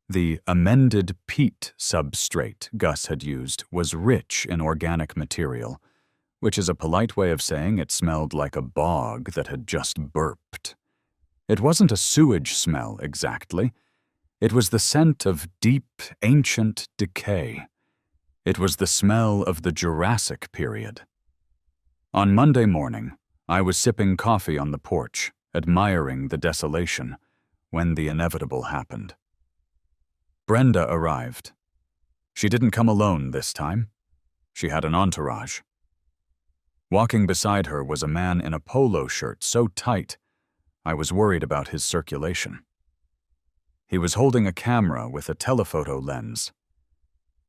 The amended peat substrate Gus had used was rich in organic material, which is a polite way of saying it smelled like a bog that had just burped. It wasn't a sewage smell exactly. It was the scent of deep, ancient decay. It was the smell of the Jurassic period. On Monday morning, I was sipping coffee on the porch, admiring the desolation, when the inevitable happened. Brenda arrived. She didn't come alone this time. She had an entourage. Walking beside her was a man in a polo shirt so tight, I was worried about his circulation. He was holding a camera with a telephoto lens.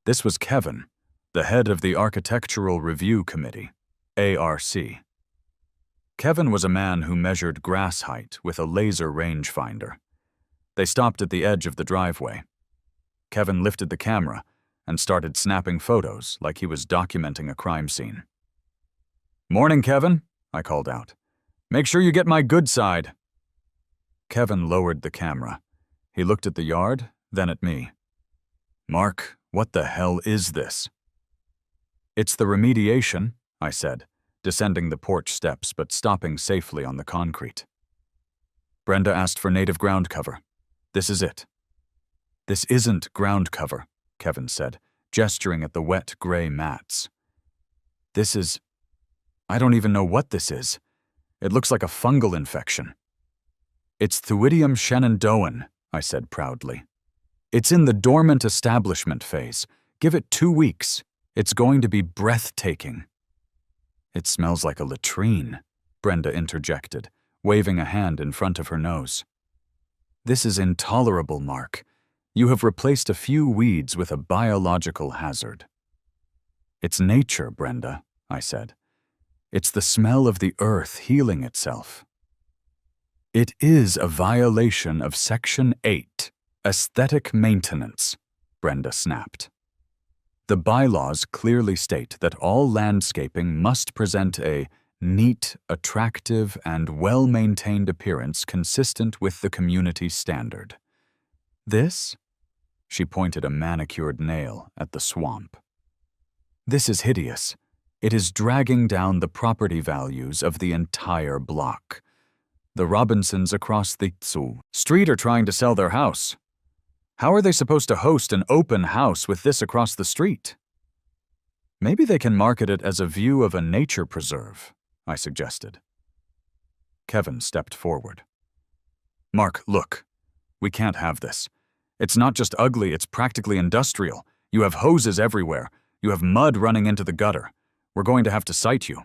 This was Kevin, the head of the Architectural Review Committee, ARC. Kevin was a man who measured grass height with a laser rangefinder. They stopped at the edge of the driveway. Kevin lifted the camera and started snapping photos like he was documenting a crime scene. "Morning, Kevin," I called out. "Make sure you get my good side." Kevin lowered the camera. He looked at the yard, then at me. "Mark, what the hell is this?" "It's the remediation," I said, descending the porch steps but stopping safely on the concrete. Brenda asked for native ground cover. This is it. "This isn't ground cover," Kevin said, gesturing at the wet gray mats. "This is... I don't even know what this is. It looks like a fungal infection." "It's Thuidium shenandoah," I said proudly. "It's in the dormant establishment phase. Give it 2 weeks. It's going to be breathtaking." "It smells like a latrine," Brenda interjected, waving a hand in front of her nose. "This is intolerable, Mark. You have replaced a few weeds with a biological hazard." "It's nature, Brenda," I said. "It's the smell of the earth healing itself." "It is a violation of Section 8, Aesthetic Maintenance," Brenda snapped. "The bylaws clearly state that all landscaping must present a neat, attractive, and well-maintained appearance consistent with the community standard. This?" She pointed a manicured nail at the swamp. "This is hideous. It is dragging down the property values of the entire block. The Robinsons across the street are trying to sell their house. How are they supposed to host an open house with this across the street?" "Maybe they can market it as a view of a nature preserve," I suggested. Kevin stepped forward. "Mark, look. We can't have this. It's not just ugly, it's practically industrial. You have hoses everywhere. You have mud running into the gutter. We're going to have to cite you."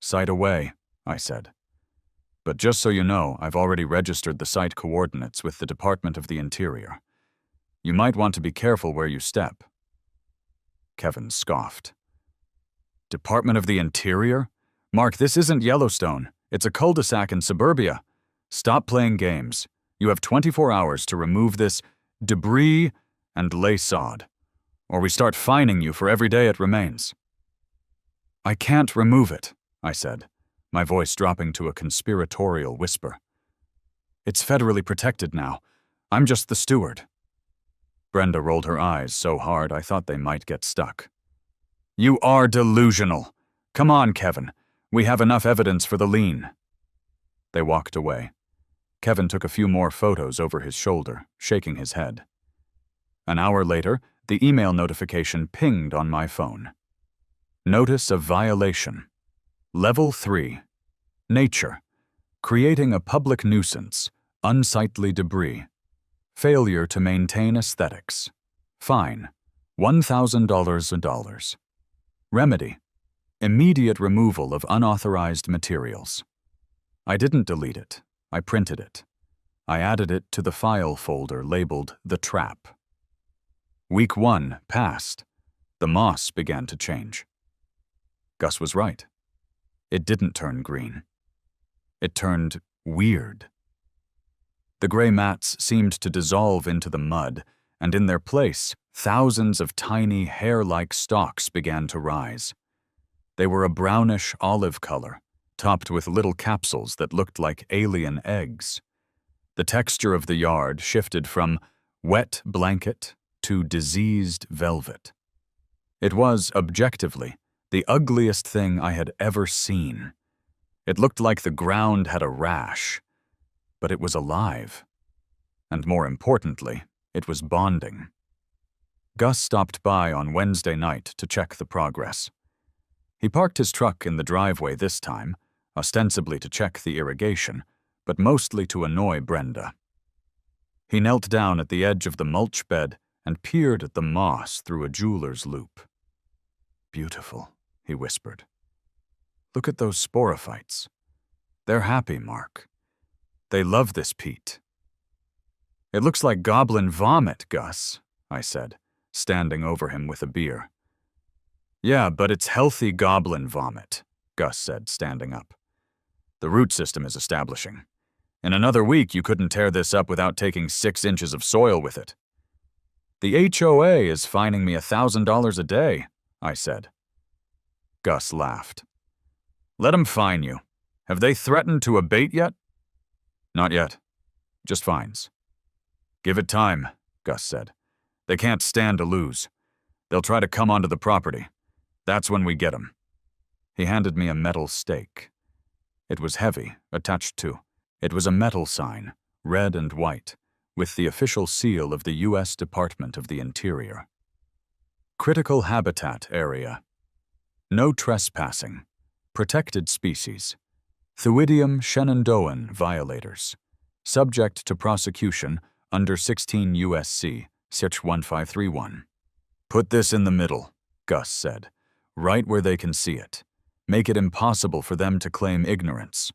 "Cite away," I said. "But just so you know, I've already registered the site coordinates with the Department of the Interior. You might want to be careful where you step." Kevin scoffed. "Department of the Interior? Mark, this isn't Yellowstone. It's a cul-de-sac in suburbia. Stop playing games. You have 24 hours to remove this debris and lay sod, or we start fining you for every day it remains." "I can't remove it," I said, my voice dropping to a conspiratorial whisper. "It's federally protected now. I'm just the steward. Brenda rolled her eyes so hard I thought they might get stuck. You are delusional. Come on, Kevin. We have enough evidence for the lien. They walked away. Kevin took a few more photos over his shoulder, shaking his head. An hour later, the email notification pinged on my phone. Notice of violation. Level 3. Nature. Creating a public nuisance. Unsightly debris. Failure to maintain aesthetics. Fine. $1,000. Remedy. Immediate removal of unauthorized materials. I didn't delete it. I printed it. I added it to the file folder labeled The Trap. Week 1 passed. The moss began to change. Gus was right. It didn't turn green. It turned weird. The gray mats seemed to dissolve into the mud, and in their place, thousands of tiny hair-like stalks began to rise. They were a brownish olive color, topped with little capsules that looked like alien eggs. The texture of the yard shifted from wet blanket to diseased velvet. It was, objectively, the ugliest thing I had ever seen. It looked like the ground had a rash, but it was alive. And more importantly, it was bonding. Gus stopped by on Wednesday night to check the progress. He parked his truck in the driveway this time, ostensibly to check the irrigation, but mostly to annoy Brenda. He knelt down at the edge of the mulch bed and peered at the moss through a jeweler's loupe. Beautiful, he whispered. Look at those sporophytes. They're happy, Mark. They love this peat. It looks like goblin vomit, Gus, I said, standing over him with a beer. Yeah, but it's healthy goblin vomit, Gus said, standing up. The root system is establishing. In another week, you couldn't tear this up without taking 6 inches of soil with it. The HOA is fining me $1,000 a day, I said. Gus laughed. Let 'em fine you. Have they threatened to abate yet? Not yet. Just fines. Give it time, Gus said. They can't stand to lose. They'll try to come onto the property. That's when we get 'em. He handed me a metal stake. It was heavy, attached to. It was a metal sign, red and white, with the official seal of the U.S. Department of the Interior. Critical Habitat Area. No trespassing. Protected species. Thuidium shenandoah violators. Subject to prosecution under 16 U.S.C. Search 1531. Put this in the middle, Gus said, right where they can see it. Make it impossible for them to claim ignorance.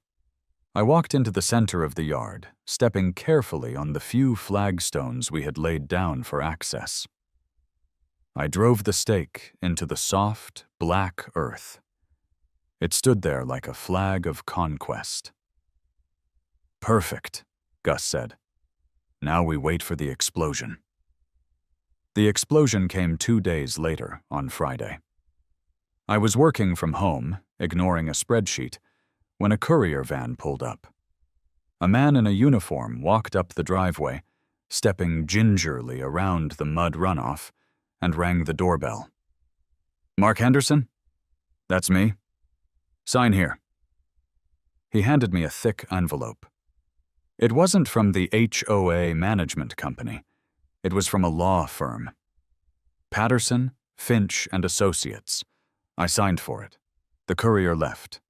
I walked into the center of the yard, stepping carefully on the few flagstones we had laid down for access. I drove the stake into the soft, black earth. It stood there like a flag of conquest. Perfect, Gus said. Now we wait for the explosion. The explosion came 2 days later, on Friday. I was working from home, ignoring a spreadsheet, when a courier van pulled up. A man in a uniform walked up the driveway, stepping gingerly around the mud runoff, and rang the doorbell. Mark Henderson? That's me. Sign here. He handed me a thick envelope. It wasn't from the HOA management company. It was from a law firm. Patterson, Finch and Associates. I signed for it. The courier left.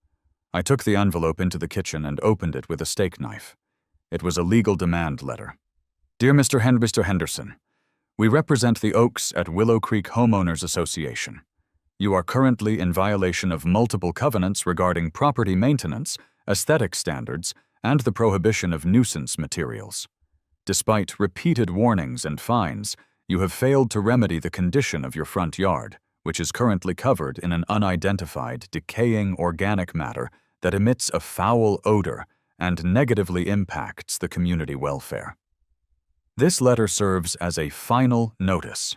I took the envelope into the kitchen and opened it with a steak knife. It was a legal demand letter. Dear Mr. Henderson, we represent the Oaks at Willow Creek Homeowners Association. You are currently in violation of multiple covenants regarding property maintenance, aesthetic standards, and the prohibition of nuisance materials. Despite repeated warnings and fines, you have failed to remedy the condition of your front yard, which is currently covered in an unidentified, decaying organic matter that emits a foul odor and negatively impacts the community welfare. This letter serves as a final notice.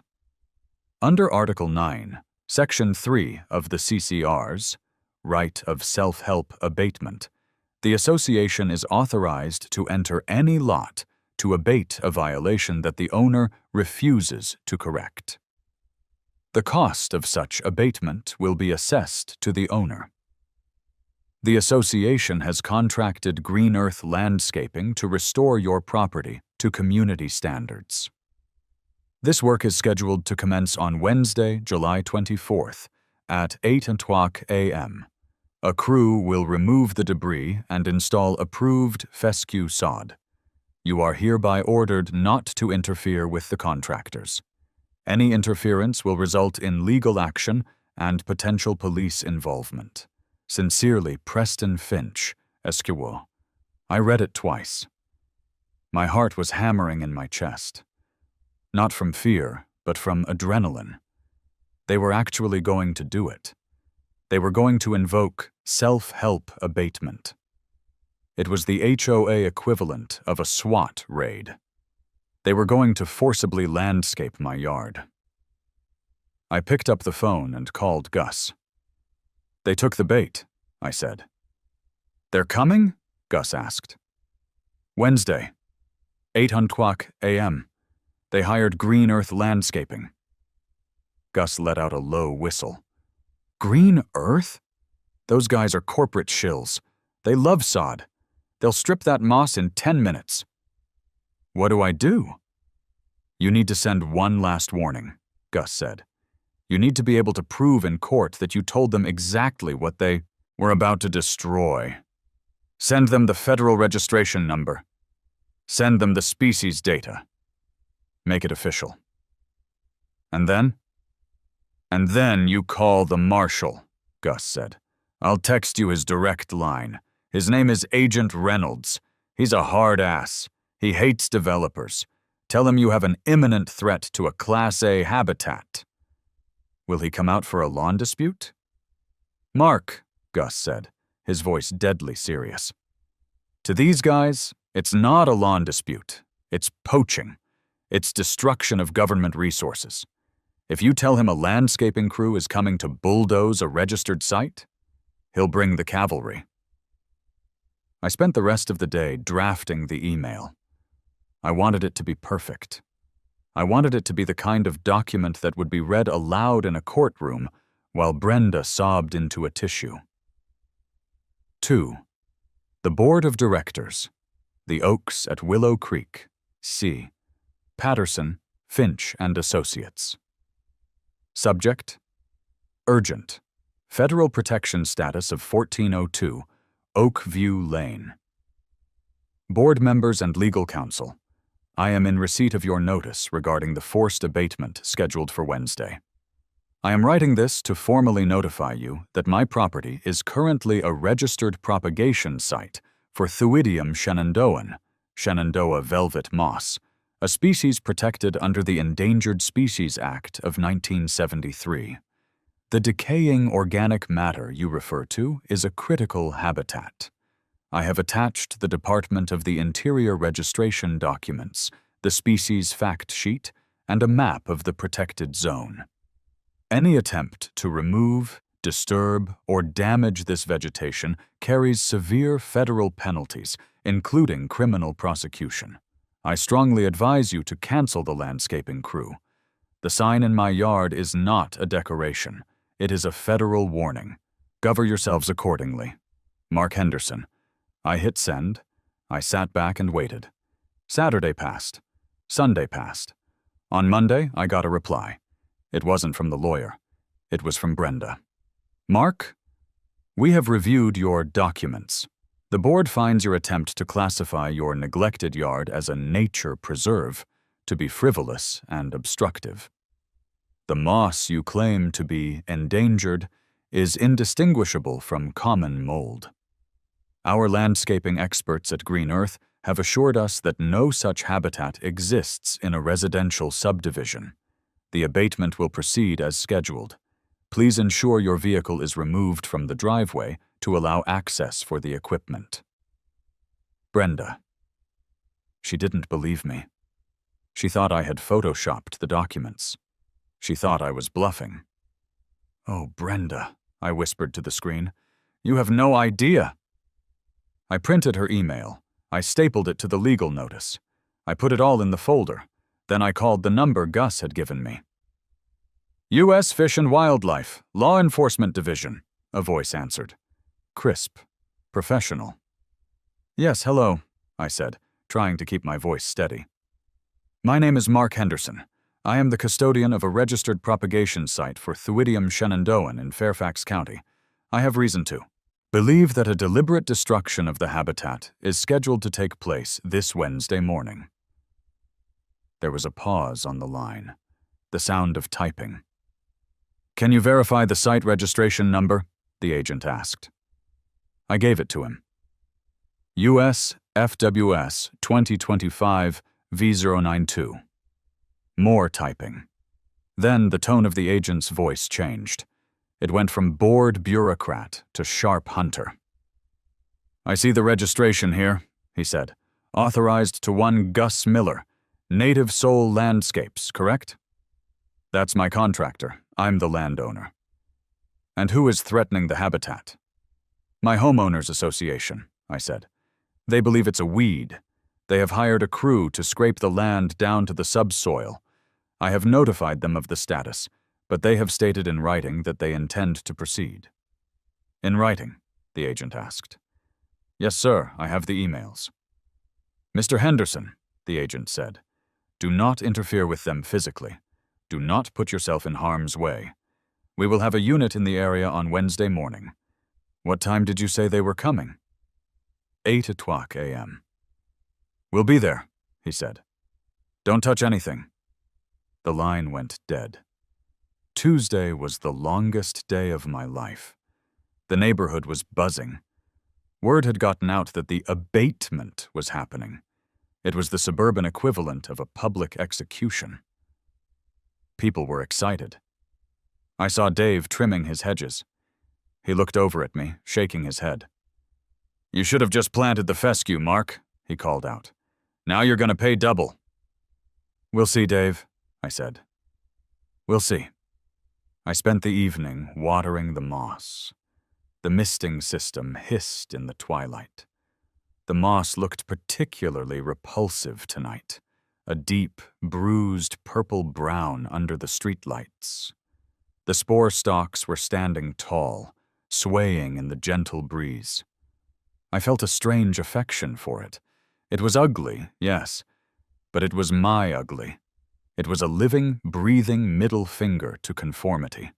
Under Article 9, Section 3 of the CCR's Right of Self-Help Abatement, the association is authorized to enter any lot to abate a violation that the owner refuses to correct. The cost of such abatement will be assessed to the owner. The association has contracted Green Earth Landscaping to restore your property to community standards. This work is scheduled to commence on Wednesday, July 24th at 8:00 a.m. A crew will remove the debris and install approved fescue sod. You are hereby ordered not to interfere with the contractors. Any interference will result in legal action and potential police involvement. Sincerely, Preston Finch, HOA. I read it twice. My heart was hammering in my chest. Not from fear, but from adrenaline. They were actually going to do it. They were going to invoke self-help abatement. It was the HOA equivalent of a SWAT raid. They were going to forcibly landscape my yard. I picked up the phone and called Gus. "They took the bait," I said. "They're coming?" Gus asked. "Wednesday, 8:00 a.m. They hired Green Earth Landscaping." Gus let out a low whistle. "Green Earth? Those guys are corporate shills. They love sod. They'll strip that moss in 10 minutes. "What do I do?" "You need to send one last warning," Gus said. "You need to be able to prove in court that you told them exactly what they were about to destroy. Send them the federal registration number. Send them the species data. Make it official. And then? And then you call the marshal," Gus said. "I'll text you his direct line. His name is Agent Reynolds. He's a hard ass. He hates developers. Tell him you have an imminent threat to a Class A habitat." "Will he come out for a lawn dispute?" "Mark," Gus said, his voice deadly serious. "To these guys, it's not a lawn dispute. It's poaching. It's destruction of government resources. If you tell him a landscaping crew is coming to bulldoze a registered site, he'll bring the cavalry." I spent the rest of the day drafting the email. I wanted it to be perfect. I wanted it to be the kind of document that would be read aloud in a courtroom while Brenda sobbed into a tissue. 2. The Board of Directors. The Oaks at Willow Creek, C. Patterson, Finch and Associates. Subject: Urgent. Federal protection status of 1402, Oak View Lane. Board members and legal counsel, I am in receipt of your notice regarding the forced abatement scheduled for Wednesday. I am writing this to formally notify you that my property is currently a registered propagation site for Thuidium Shenandoah velvet moss, a species protected under the Endangered Species Act of 1973. The decaying organic matter you refer to is a critical habitat. I have attached the Department of the Interior registration documents, the species fact sheet, and a map of the protected zone. Any attempt to remove, disturb, or damage this vegetation carries severe federal penalties, including criminal prosecution. I strongly advise you to cancel the landscaping crew. The sign in my yard is not a decoration. It is a federal warning. Govern yourselves accordingly. Mark Henderson. I hit send. I sat back and waited. Saturday passed. Sunday passed. On Monday, I got a reply. It wasn't from the lawyer. It was from Brenda. "Mark, we have reviewed your documents. The board finds your attempt to classify your neglected yard as a nature preserve to be frivolous and obstructive. The moss you claim to be endangered is indistinguishable from common mold. Our landscaping experts at Green Earth have assured us that no such habitat exists in a residential subdivision. The abatement will proceed as scheduled. Please ensure your vehicle is removed from the driveway to allow access for the equipment." Brenda. She didn't believe me. She thought I had photoshopped the documents. She thought I was bluffing. "Oh, Brenda," I whispered to the screen, "you have no idea." I printed her email. I stapled it to the legal notice. I put it all in the folder. Then I called the number Gus had given me. U.S. Fish and Wildlife, Law Enforcement Division, a voice answered. Crisp. Professional. Yes, hello, I said, trying to keep my voice steady. My name is Mark Henderson. I am the custodian of a registered propagation site for Thuidium shenandoah in Fairfax County. I have reason to believe that a deliberate destruction of the habitat is scheduled to take place this Wednesday morning. There was a pause on the line, the sound of typing. Can you verify the site registration number? The agent asked. I gave it to him. US FWS 2025 V092. More typing. Then the tone of the agent's voice changed. It went from bored bureaucrat to sharp hunter. I see the registration here, he said. Authorized to one Gus Miller, Native Soul Landscapes, correct? That's my contractor. I'm the landowner. And who is threatening the habitat? My Homeowners Association, I said. They believe it's a weed. They have hired a crew to scrape the land down to the subsoil. I have notified them of the status, but they have stated in writing that they intend to proceed. In writing? The agent asked. Yes, sir, I have the emails. Mr. Henderson, the agent said, do not interfere with them physically. Do not put yourself in harm's way. We will have a unit in the area on Wednesday morning. What time did you say they were coming? 8:00 a.m. We'll be there, he said. Don't touch anything. The line went dead. Tuesday was the longest day of my life. The neighborhood was buzzing. Word had gotten out that the abatement was happening. It was the suburban equivalent of a public execution. People were excited. I saw Dave trimming his hedges. He looked over at me, shaking his head. You should have just planted the fescue, Mark, he called out. Now you're going to pay double. We'll see, Dave, I said. We'll see. I spent the evening watering the moss. The misting system hissed in the twilight. The moss looked particularly repulsive tonight, a deep, bruised purple-brown under the streetlights. The spore stalks were standing tall, swaying in the gentle breeze. I felt a strange affection for it. It was ugly, yes, but it was my ugly. It was a living, breathing middle finger to conformity.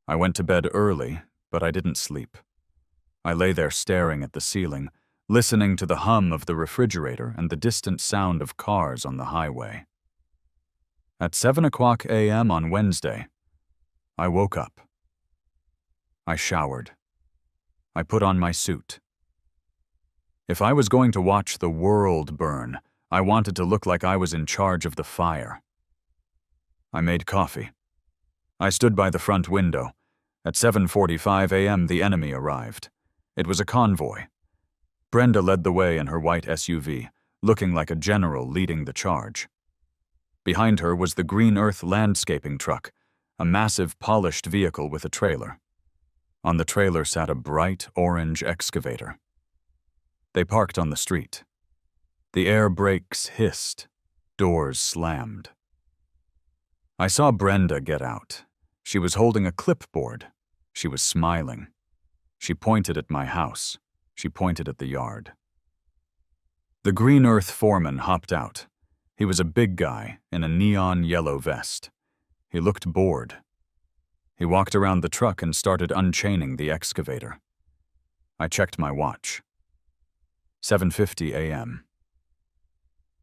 I went to bed early, but I didn't sleep. I lay there staring at the ceiling, listening to the hum of the refrigerator and the distant sound of cars on the highway. At 7:00 a.m. on Wednesday, I woke up. I showered. I put on my suit. If I was going to watch the world burn, I wanted to look like I was in charge of the fire. I made coffee. I stood by the front window. At 7:45 a.m. the enemy arrived. It was a convoy. Brenda led the way in her white SUV, looking like a general leading the charge. Behind her was the Green Earth landscaping truck, a massive polished vehicle with a trailer. On the trailer sat a bright orange excavator. They parked on the street. The air brakes hissed. Doors slammed. I saw Brenda get out. She was holding a clipboard. She was smiling. She pointed at my house. She pointed at the yard. The Green Earth foreman hopped out. He was a big guy in a neon yellow vest. He looked bored. He walked around the truck and started unchaining the excavator. I checked my watch. 7:50 a.m.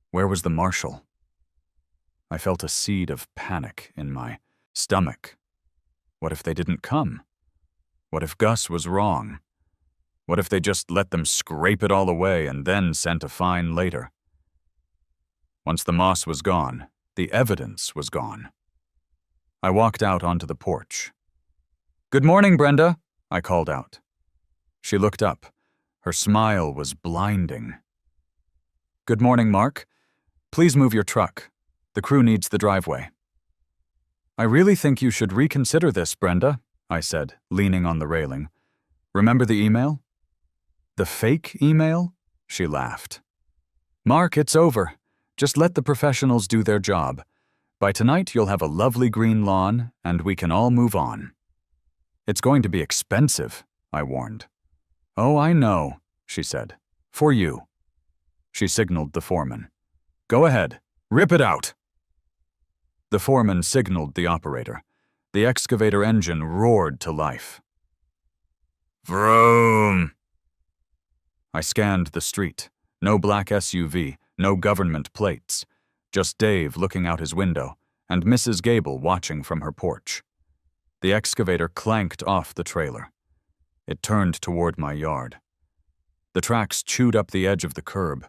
Where was the marshal? I felt a seed of panic in my stomach. What if they didn't come? What if Gus was wrong? What if they just let them scrape it all away and then sent a fine later? Once the moss was gone, the evidence was gone. I walked out onto the porch. "Good morning, Brenda," I called out. She looked up. Her smile was blinding. "Good morning, Mark. Please move your truck. The crew needs the driveway." "I really think you should reconsider this, Brenda," I said, leaning on the railing. "Remember the email?" "The fake email?" She laughed. "Mark, it's over. Just let the professionals do their job. By tonight, you'll have a lovely green lawn, and we can all move on." "It's going to be expensive," I warned. "Oh, I know," she said. "For you." She signaled the foreman. "Go ahead. Rip it out." The foreman signaled the operator. The excavator engine roared to life. Vroom! I scanned the street. No black SUV, no government plates. Just Dave looking out his window, and Mrs. Gable watching from her porch. The excavator clanked off the trailer. It turned toward my yard. The tracks chewed up the edge of the curb.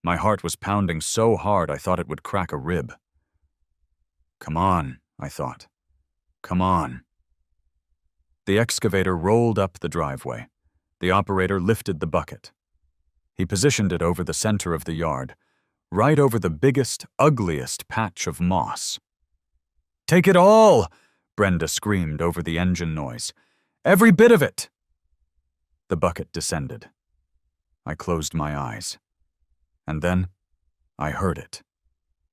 My heart was pounding so hard I thought it would crack a rib. Come on, I thought. Come on. The excavator rolled up the driveway. The operator lifted the bucket. He positioned it over the center of the yard, right over the biggest, ugliest patch of moss. "Take it all!" Brenda screamed over the engine noise. "Every bit of it!" The bucket descended. I closed my eyes. And then I heard it.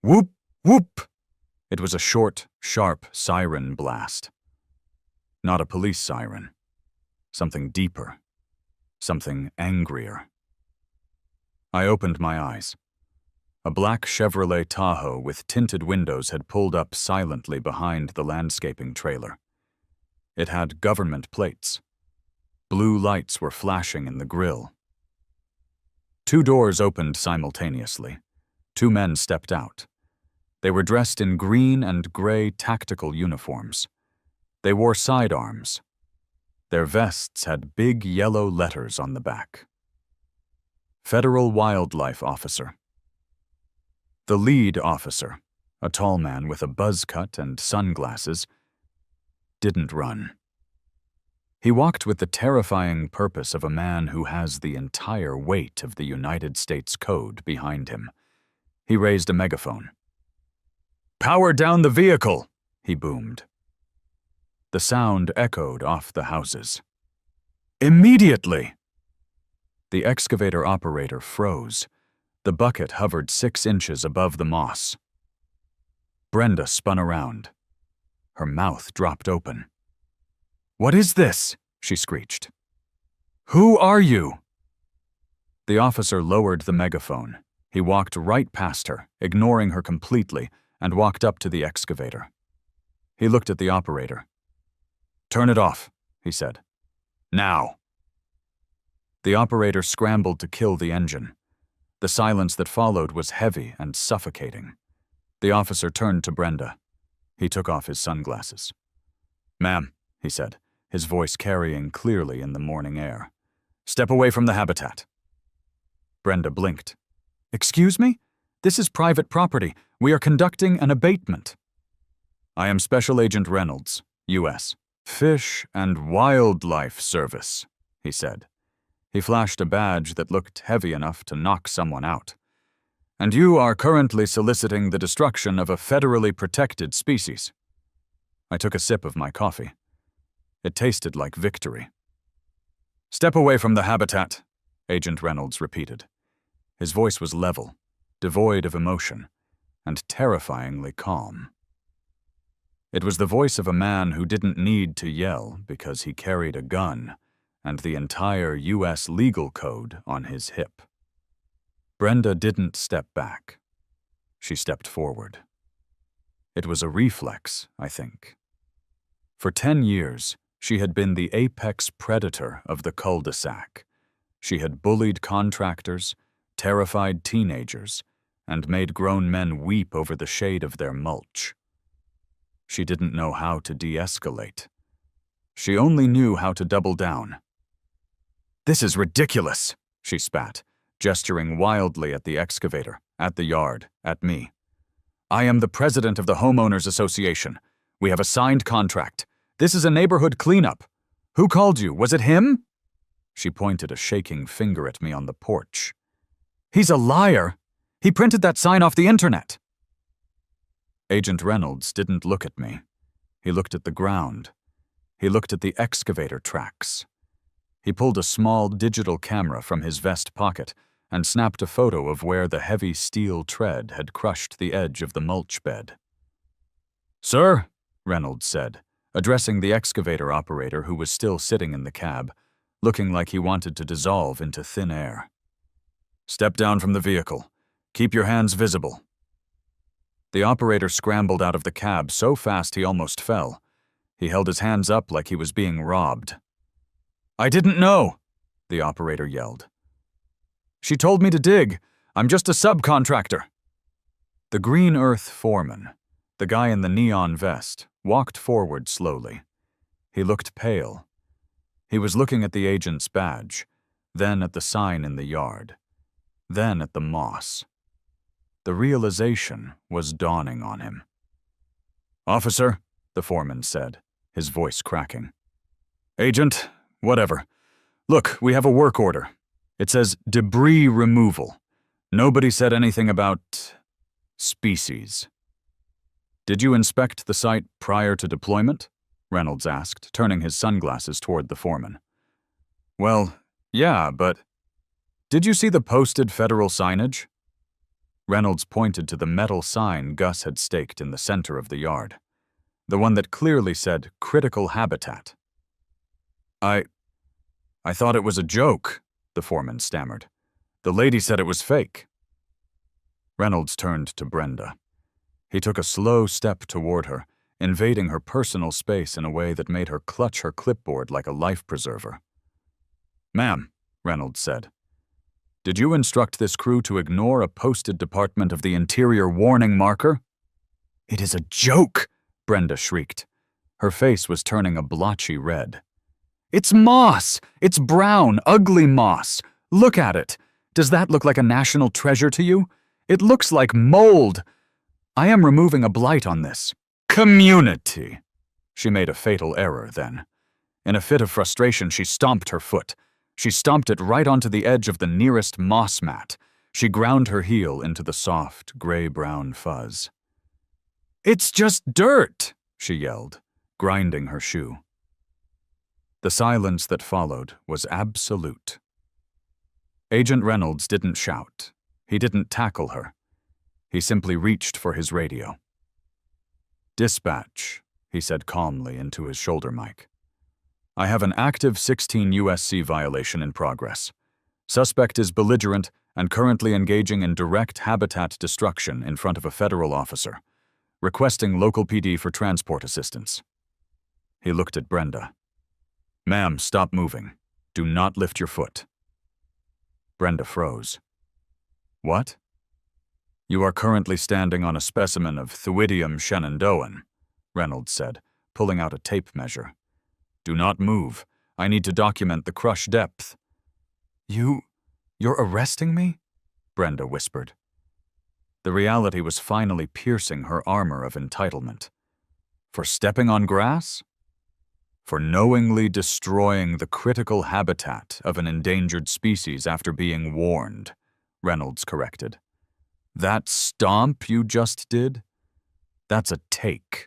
Whoop, whoop! It was a short, sharp siren blast. Not a police siren. Something deeper. Something angrier. I opened my eyes. A black Chevrolet Tahoe with tinted windows had pulled up silently behind the landscaping trailer. It had government plates. Blue lights were flashing in the grille. Two doors opened simultaneously. Two men stepped out. They were dressed in green and gray tactical uniforms. They wore sidearms. Their vests had big yellow letters on the back. Federal Wildlife Officer. The lead officer, a tall man with a buzz cut and sunglasses, didn't run. He walked with the terrifying purpose of a man who has the entire weight of the United States Code behind him. He raised a megaphone. "Power down the vehicle!" he boomed. The sound echoed off the houses. "Immediately!" The excavator operator froze. The bucket hovered 6 inches above the moss. Brenda spun around. Her mouth dropped open. "What is this?" she screeched. "Who are you?" The officer lowered the megaphone. He walked right past her, ignoring her completely, and walked up to the excavator. He looked at the operator. "Turn it off," he said. "Now." The operator scrambled to kill the engine. The silence that followed was heavy and suffocating. The officer turned to Brenda. He took off his sunglasses. "Ma'am," he said, his voice carrying clearly in the morning air. "Step away from the habitat." Brenda blinked. "Excuse me? This is private property. We are conducting an abatement." "I am Special Agent Reynolds, U.S. Fish and Wildlife Service," he said. He flashed a badge that looked heavy enough to knock someone out. "And you are currently soliciting the destruction of a federally protected species." I took a sip of my coffee. It tasted like victory. "Step away from the habitat," Agent Reynolds repeated. His voice was level, devoid of emotion, and terrifyingly calm. It was the voice of a man who didn't need to yell because he carried a gun and the entire U.S. legal code on his hip. Brenda didn't step back. She stepped forward. It was a reflex, I think. For 10 years, she had been the apex predator of the cul-de-sac. She had bullied contractors, terrified teenagers, and made grown men weep over the shade of their mulch. She didn't know how to de-escalate. She only knew how to double down. "This is ridiculous," she spat, gesturing wildly at the excavator, at the yard, at me. "I am the president of the Homeowners Association. We have a signed contract. This is a neighborhood cleanup. Who called you? Was it him?" She pointed a shaking finger at me on the porch. "He's a liar. He printed that sign off the internet." Agent Reynolds didn't look at me. He looked at the ground. He looked at the excavator tracks. He pulled a small digital camera from his vest pocket and snapped a photo of where the heavy steel tread had crushed the edge of the mulch bed. "Sir," Reynolds said, addressing the excavator operator who was still sitting in the cab, looking like he wanted to dissolve into thin air. "Step down from the vehicle. Keep your hands visible." The operator scrambled out of the cab so fast he almost fell. He held his hands up like he was being robbed. "I didn't know," the operator yelled. "She told me to dig. I'm just a subcontractor." The green earth foreman, the guy in the neon vest, walked forward slowly. He looked pale. He was looking at the agent's badge, then at the sign in the yard, then at the moss. The realization was dawning on him. "Officer," the foreman said, his voice cracking. "Agent, whatever. Look, we have a work order. It says debris removal. Nobody said anything about species." "Did you inspect the site prior to deployment?" Reynolds asked, turning his sunglasses toward the foreman. "Well, yeah, but did you see the posted federal signage?" Reynolds pointed to the metal sign Gus had staked in the center of the yard, the one that clearly said critical habitat. I thought it was a joke," the foreman stammered. "The lady said it was fake." Reynolds turned to Brenda. He took a slow step toward her, invading her personal space in a way that made her clutch her clipboard like a life preserver. "Ma'am," Reynolds said, "did you instruct this crew to ignore a posted Department of the Interior warning marker?" "It is a joke!" Brenda shrieked. Her face was turning a blotchy red. "It's moss! It's brown, ugly moss! Look at it! Does that look like a national treasure to you? It looks like mold! I am removing a blight on this. Community!" She made a fatal error then. In a fit of frustration, she stomped her foot. She stomped it right onto the edge of the nearest moss mat. She ground her heel into the soft, gray-brown fuzz. "It's just dirt!" she yelled, grinding her shoe. The silence that followed was absolute. Agent Reynolds didn't shout. He didn't tackle her. He simply reached for his radio. "Dispatch," he said calmly into his shoulder mic. "I have an active 16 USC violation in progress. Suspect is belligerent and currently engaging in direct habitat destruction in front of a federal officer. Requesting local PD for transport assistance." He looked at Brenda. "Ma'am, stop moving. Do not lift your foot." Brenda froze. "What?" "You are currently standing on a specimen of Thuidium shenandoah," Reynolds said, pulling out a tape measure. "Do not move. I need to document the crush depth." You're arresting me?" Brenda whispered. The reality was finally piercing her armor of entitlement. For stepping on grass? For knowingly destroying the critical habitat of an endangered species after being warned, Reynolds corrected. "That stomp you just did? That's a take.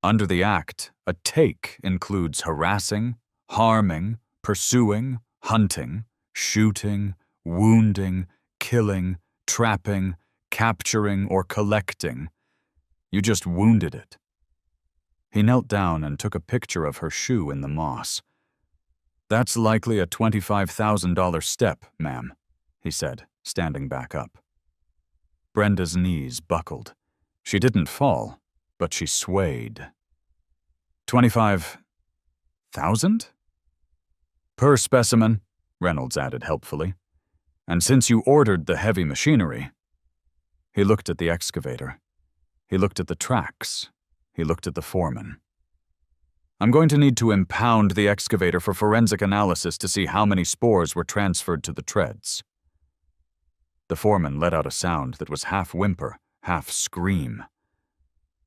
Under the Act, a take includes harassing, harming, pursuing, hunting, shooting, wounding, killing, trapping, capturing, or collecting. You just wounded it." He knelt down and took a picture of her shoe in the moss. "That's likely a $25,000 step, ma'am," he said, standing back up. Brenda's knees buckled. She didn't fall, but she swayed. 25,000? Per specimen, Reynolds added helpfully. "And since you ordered the heavy machinery..." He looked at the excavator. He looked at the tracks. He looked at the foreman. "I'm going to need to impound the excavator for forensic analysis to see how many spores were transferred to the treads." The foreman let out a sound that was half whimper, half scream.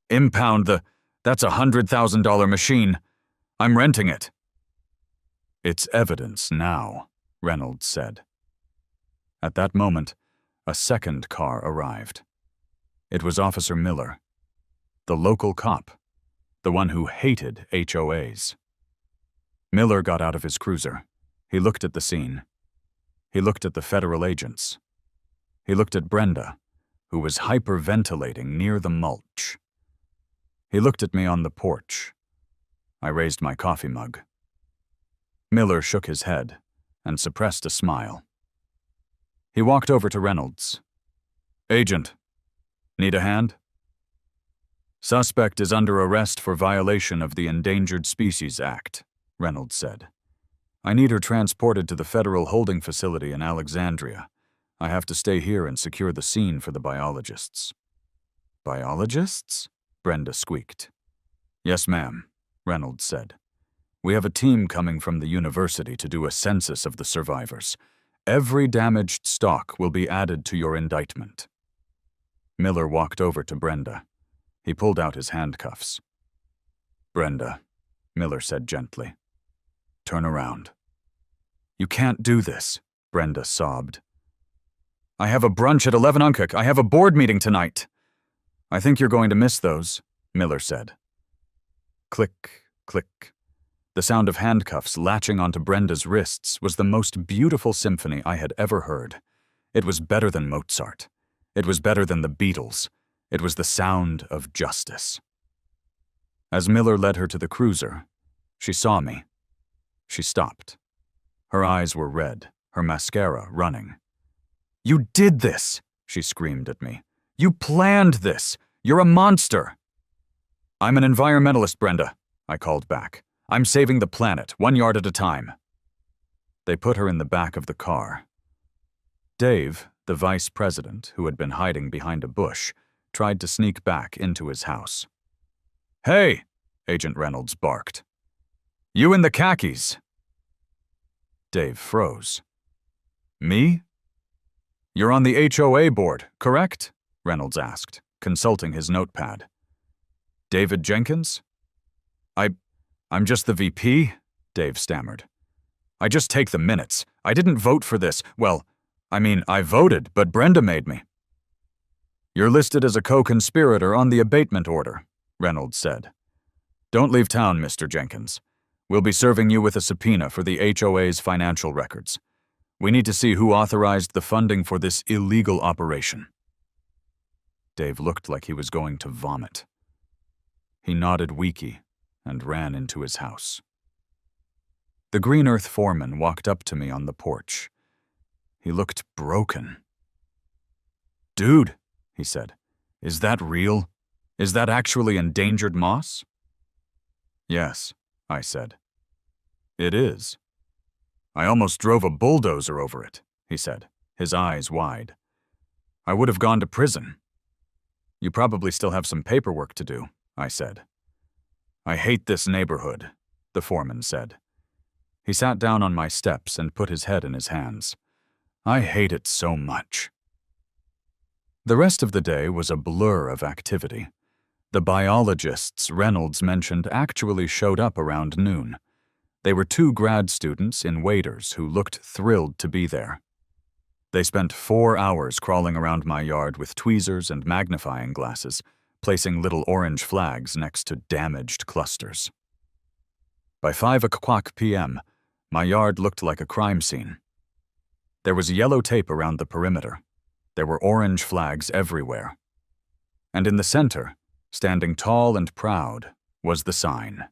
"Impound that's a $100,000 machine. I'm renting it." "It's evidence now," Reynolds said. At that moment, a second car arrived. It was Officer Miller, the local cop, the one who hated HOAs. Miller got out of his cruiser. He looked at the scene. He looked at the federal agents. He looked at Brenda, who was hyperventilating near the mulch. He looked at me on the porch. I raised my coffee mug. Miller shook his head and suppressed a smile. He walked over to Reynolds. "Agent, need a hand?" "Suspect is under arrest for violation of the Endangered Species Act," Reynolds said. "I need her transported to the federal holding facility in Alexandria. I have to stay here and secure the scene for the biologists." "Biologists?" Brenda squeaked. "Yes, ma'am," Reynolds said. "We have a team coming from the university to do a census of the survivors. Every damaged stalk will be added to your indictment." Miller walked over to Brenda. He pulled out his handcuffs. "Brenda," Miller said gently, "turn around." "You can't do this," Brenda sobbed. "I have a brunch at 11 Unkuk. I have a board meeting tonight." "I think you're going to miss those," Miller said. Click, click. The sound of handcuffs latching onto Brenda's wrists was the most beautiful symphony I had ever heard. It was better than Mozart. It was better than the Beatles. It was the sound of justice. As Miller led her to the cruiser, she saw me. She stopped. Her eyes were red, her mascara running. "You did this!" she screamed at me. "You planned this! You're a monster!" "I'm an environmentalist, Brenda," I called back. "I'm saving the planet, 1 yard at a time." They put her in the back of the car. Dave, the vice president, who had been hiding behind a bush, tried to sneak back into his house. "Hey!" Agent Reynolds barked. "You in the khakis!" Dave froze. "Me?" "You're on the HOA board, correct?" Reynolds asked, consulting his notepad. "David Jenkins?" I'm just the VP," Dave stammered. "I just take the minutes. I didn't vote for this. Well, I voted, but Brenda made me." "You're listed as a co-conspirator on the abatement order," Reynolds said. "Don't leave town, Mr. Jenkins. We'll be serving you with a subpoena for the HOA's financial records. We need to see who authorized the funding for this illegal operation." Dave looked like he was going to vomit. He nodded weaky and ran into his house. The Green Earth foreman walked up to me on the porch. He looked broken. "Dude," he said, "is that real? Is that actually endangered moss?" "Yes," I said. "It is." "I almost drove a bulldozer over it," he said, his eyes wide. "I would have gone to prison." "You probably still have some paperwork to do," I said. "I hate this neighborhood," the foreman said. He sat down on my steps and put his head in his hands. "I hate it so much." The rest of the day was a blur of activity. The biologists Reynolds mentioned actually showed up around noon. They were 2 grad students in waders who looked thrilled to be there. They spent 4 hours crawling around my yard with tweezers and magnifying glasses, placing little orange flags next to damaged clusters. By 5 p.m., my yard looked like a crime scene. There was yellow tape around the perimeter. There were orange flags everywhere. And in the center, standing tall and proud, was the sign.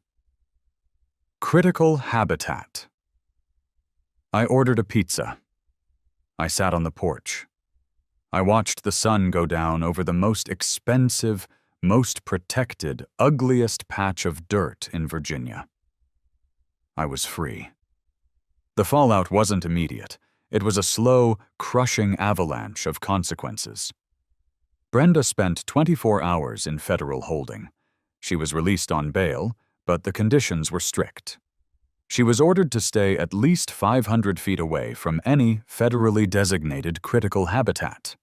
Critical Habitat. I ordered a pizza. I sat on the porch. I watched the sun go down over the most expensive, most protected, ugliest patch of dirt in Virginia. I was free. The fallout wasn't immediate. It was a slow, crushing avalanche of consequences. Brenda spent 24 hours in federal holding. She was released on bail, but the conditions were strict. She was ordered to stay at least 500 feet away from any federally designated critical habitat.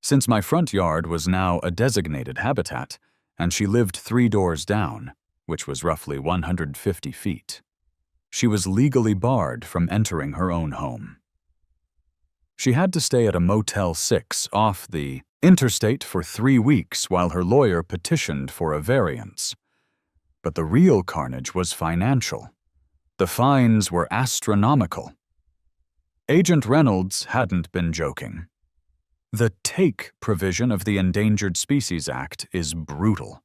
Since my front yard was now a designated habitat, and she lived 3 doors down, which was roughly 150 feet, she was legally barred from entering her own home. She had to stay at a Motel 6 off the interstate for 3 weeks while her lawyer petitioned for a variance. But the real carnage was financial. The fines were astronomical. Agent Reynolds hadn't been joking. The take provision of the Endangered Species Act is brutal.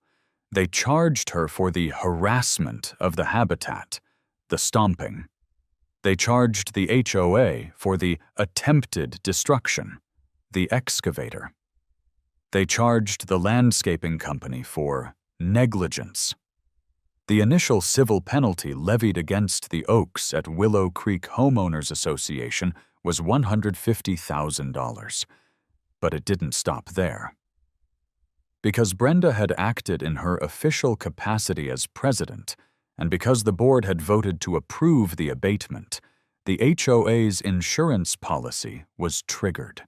They charged her for the harassment of the habitat, the stomping. They charged the HOA for the attempted destruction, the excavator. They charged the landscaping company for negligence. The initial civil penalty levied against the Oaks at Willow Creek Homeowners Association was $150,000. But it didn't stop there. Because Brenda had acted in her official capacity as president, and because the board had voted to approve the abatement, the HOA's insurance policy was triggered.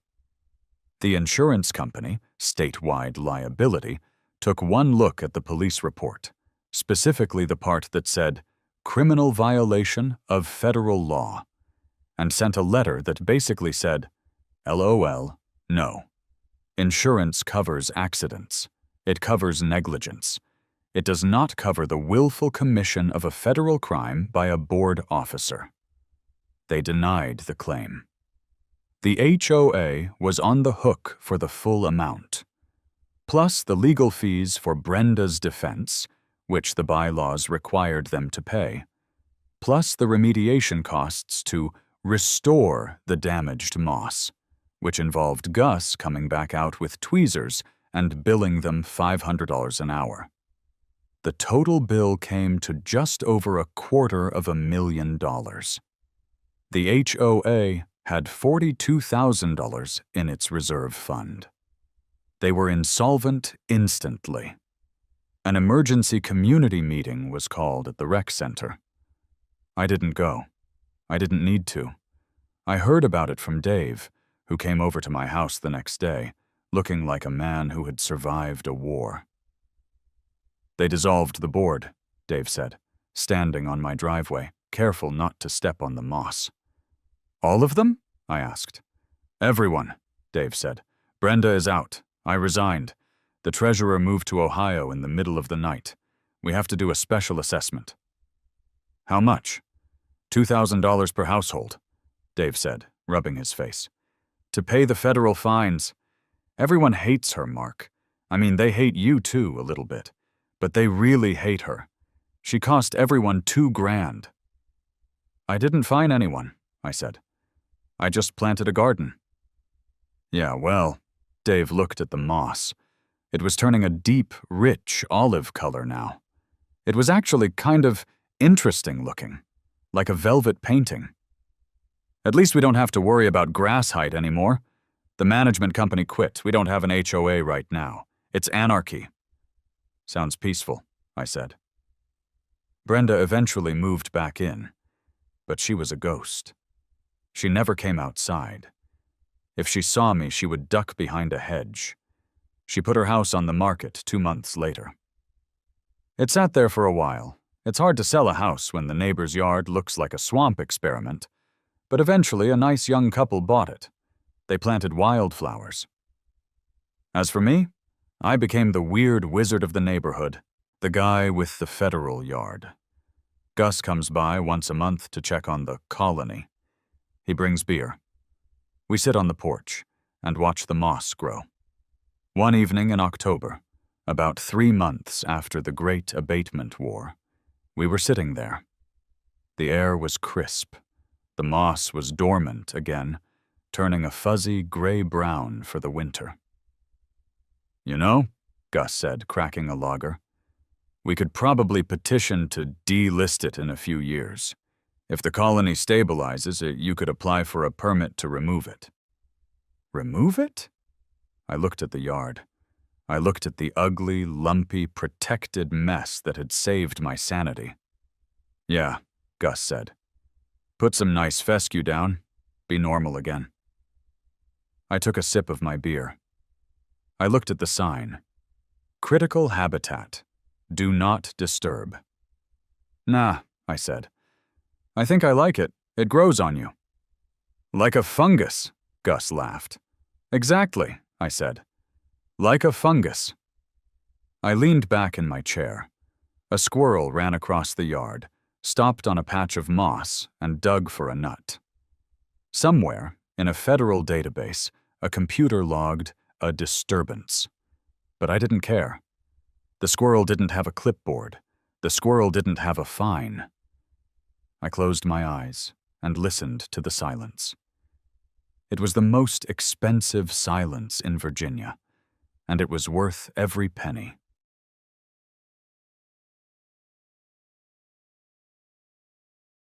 The insurance company, statewide liability, took one look at the police report, specifically the part that said, "criminal violation of federal law," and sent a letter that basically said, LOL, no. Insurance covers accidents. It covers negligence. It does not cover the willful commission of a federal crime by a board officer. They denied the claim. The HOA was on the hook for the full amount, plus the legal fees for Brenda's defense, which the bylaws required them to pay, plus the remediation costs to restore the damaged moss, which involved Gus coming back out with tweezers and billing them $500 an hour. The total bill came to just over $250,000. The HOA had $42,000 in its reserve fund. They were insolvent instantly. An emergency community meeting was called at the rec center. I didn't go. I didn't need to. I heard about it from Dave, who came over to my house the next day, looking like a man who had survived a war. They dissolved the board, Dave said, standing on my driveway, careful not to step on the moss. All of them? I asked. Everyone, Dave said. Brenda is out. I resigned. The treasurer moved to Ohio in the middle of the night. We have to do a special assessment. How much? $2,000 per household, Dave said, rubbing his face. To pay the federal fines. Everyone hates her, Mark. I mean, they hate you too, a little bit. But they really hate her. She cost everyone $2,000. I didn't fine anyone, I said. I just planted a garden. Yeah, well, Dave looked at the moss. It was turning a deep, rich olive color now. It was actually kind of interesting looking, like a velvet painting. At least we don't have to worry about grass height anymore. The management company quit. We don't have an HOA right now. It's anarchy. Sounds peaceful, I said. Brenda eventually moved back in, but she was a ghost. She never came outside. If she saw me, she would duck behind a hedge. She put her house on the market 2 months later. It sat there for a while. It's hard to sell a house when the neighbor's yard looks like a swamp experiment. But eventually, a nice young couple bought it. They planted wildflowers. As for me, I became the weird wizard of the neighborhood, the guy with the federal yard. Gus comes by once a month to check on the colony. He brings beer. We sit on the porch and watch the moss grow. One evening in October, about 3 months after the Great Abatement War, we were sitting there. The air was crisp. The moss was dormant again, turning a fuzzy gray-brown for the winter. You know, Gus said, cracking a lager, we could probably petition to delist it in a few years. If the colony stabilizes, you could apply for a permit to remove it. Remove it? I looked at the yard. I looked at the ugly, lumpy, protected mess that had saved my sanity. Yeah, Gus said. Put some nice fescue down. Be normal again. I took a sip of my beer. I looked at the sign. Critical habitat. Do not disturb. Nah, I said. I think I like it. It grows on you. Like a fungus, Gus laughed. Exactly, I said. Like a fungus. I leaned back in my chair. A squirrel ran across the yard, stopped on a patch of moss, and dug for a nut. Somewhere, in a federal database, a computer logged a disturbance. But I didn't care. The squirrel didn't have a clipboard. The squirrel didn't have a fine. I closed my eyes and listened to the silence. It was the most expensive silence in Virginia, and it was worth every penny.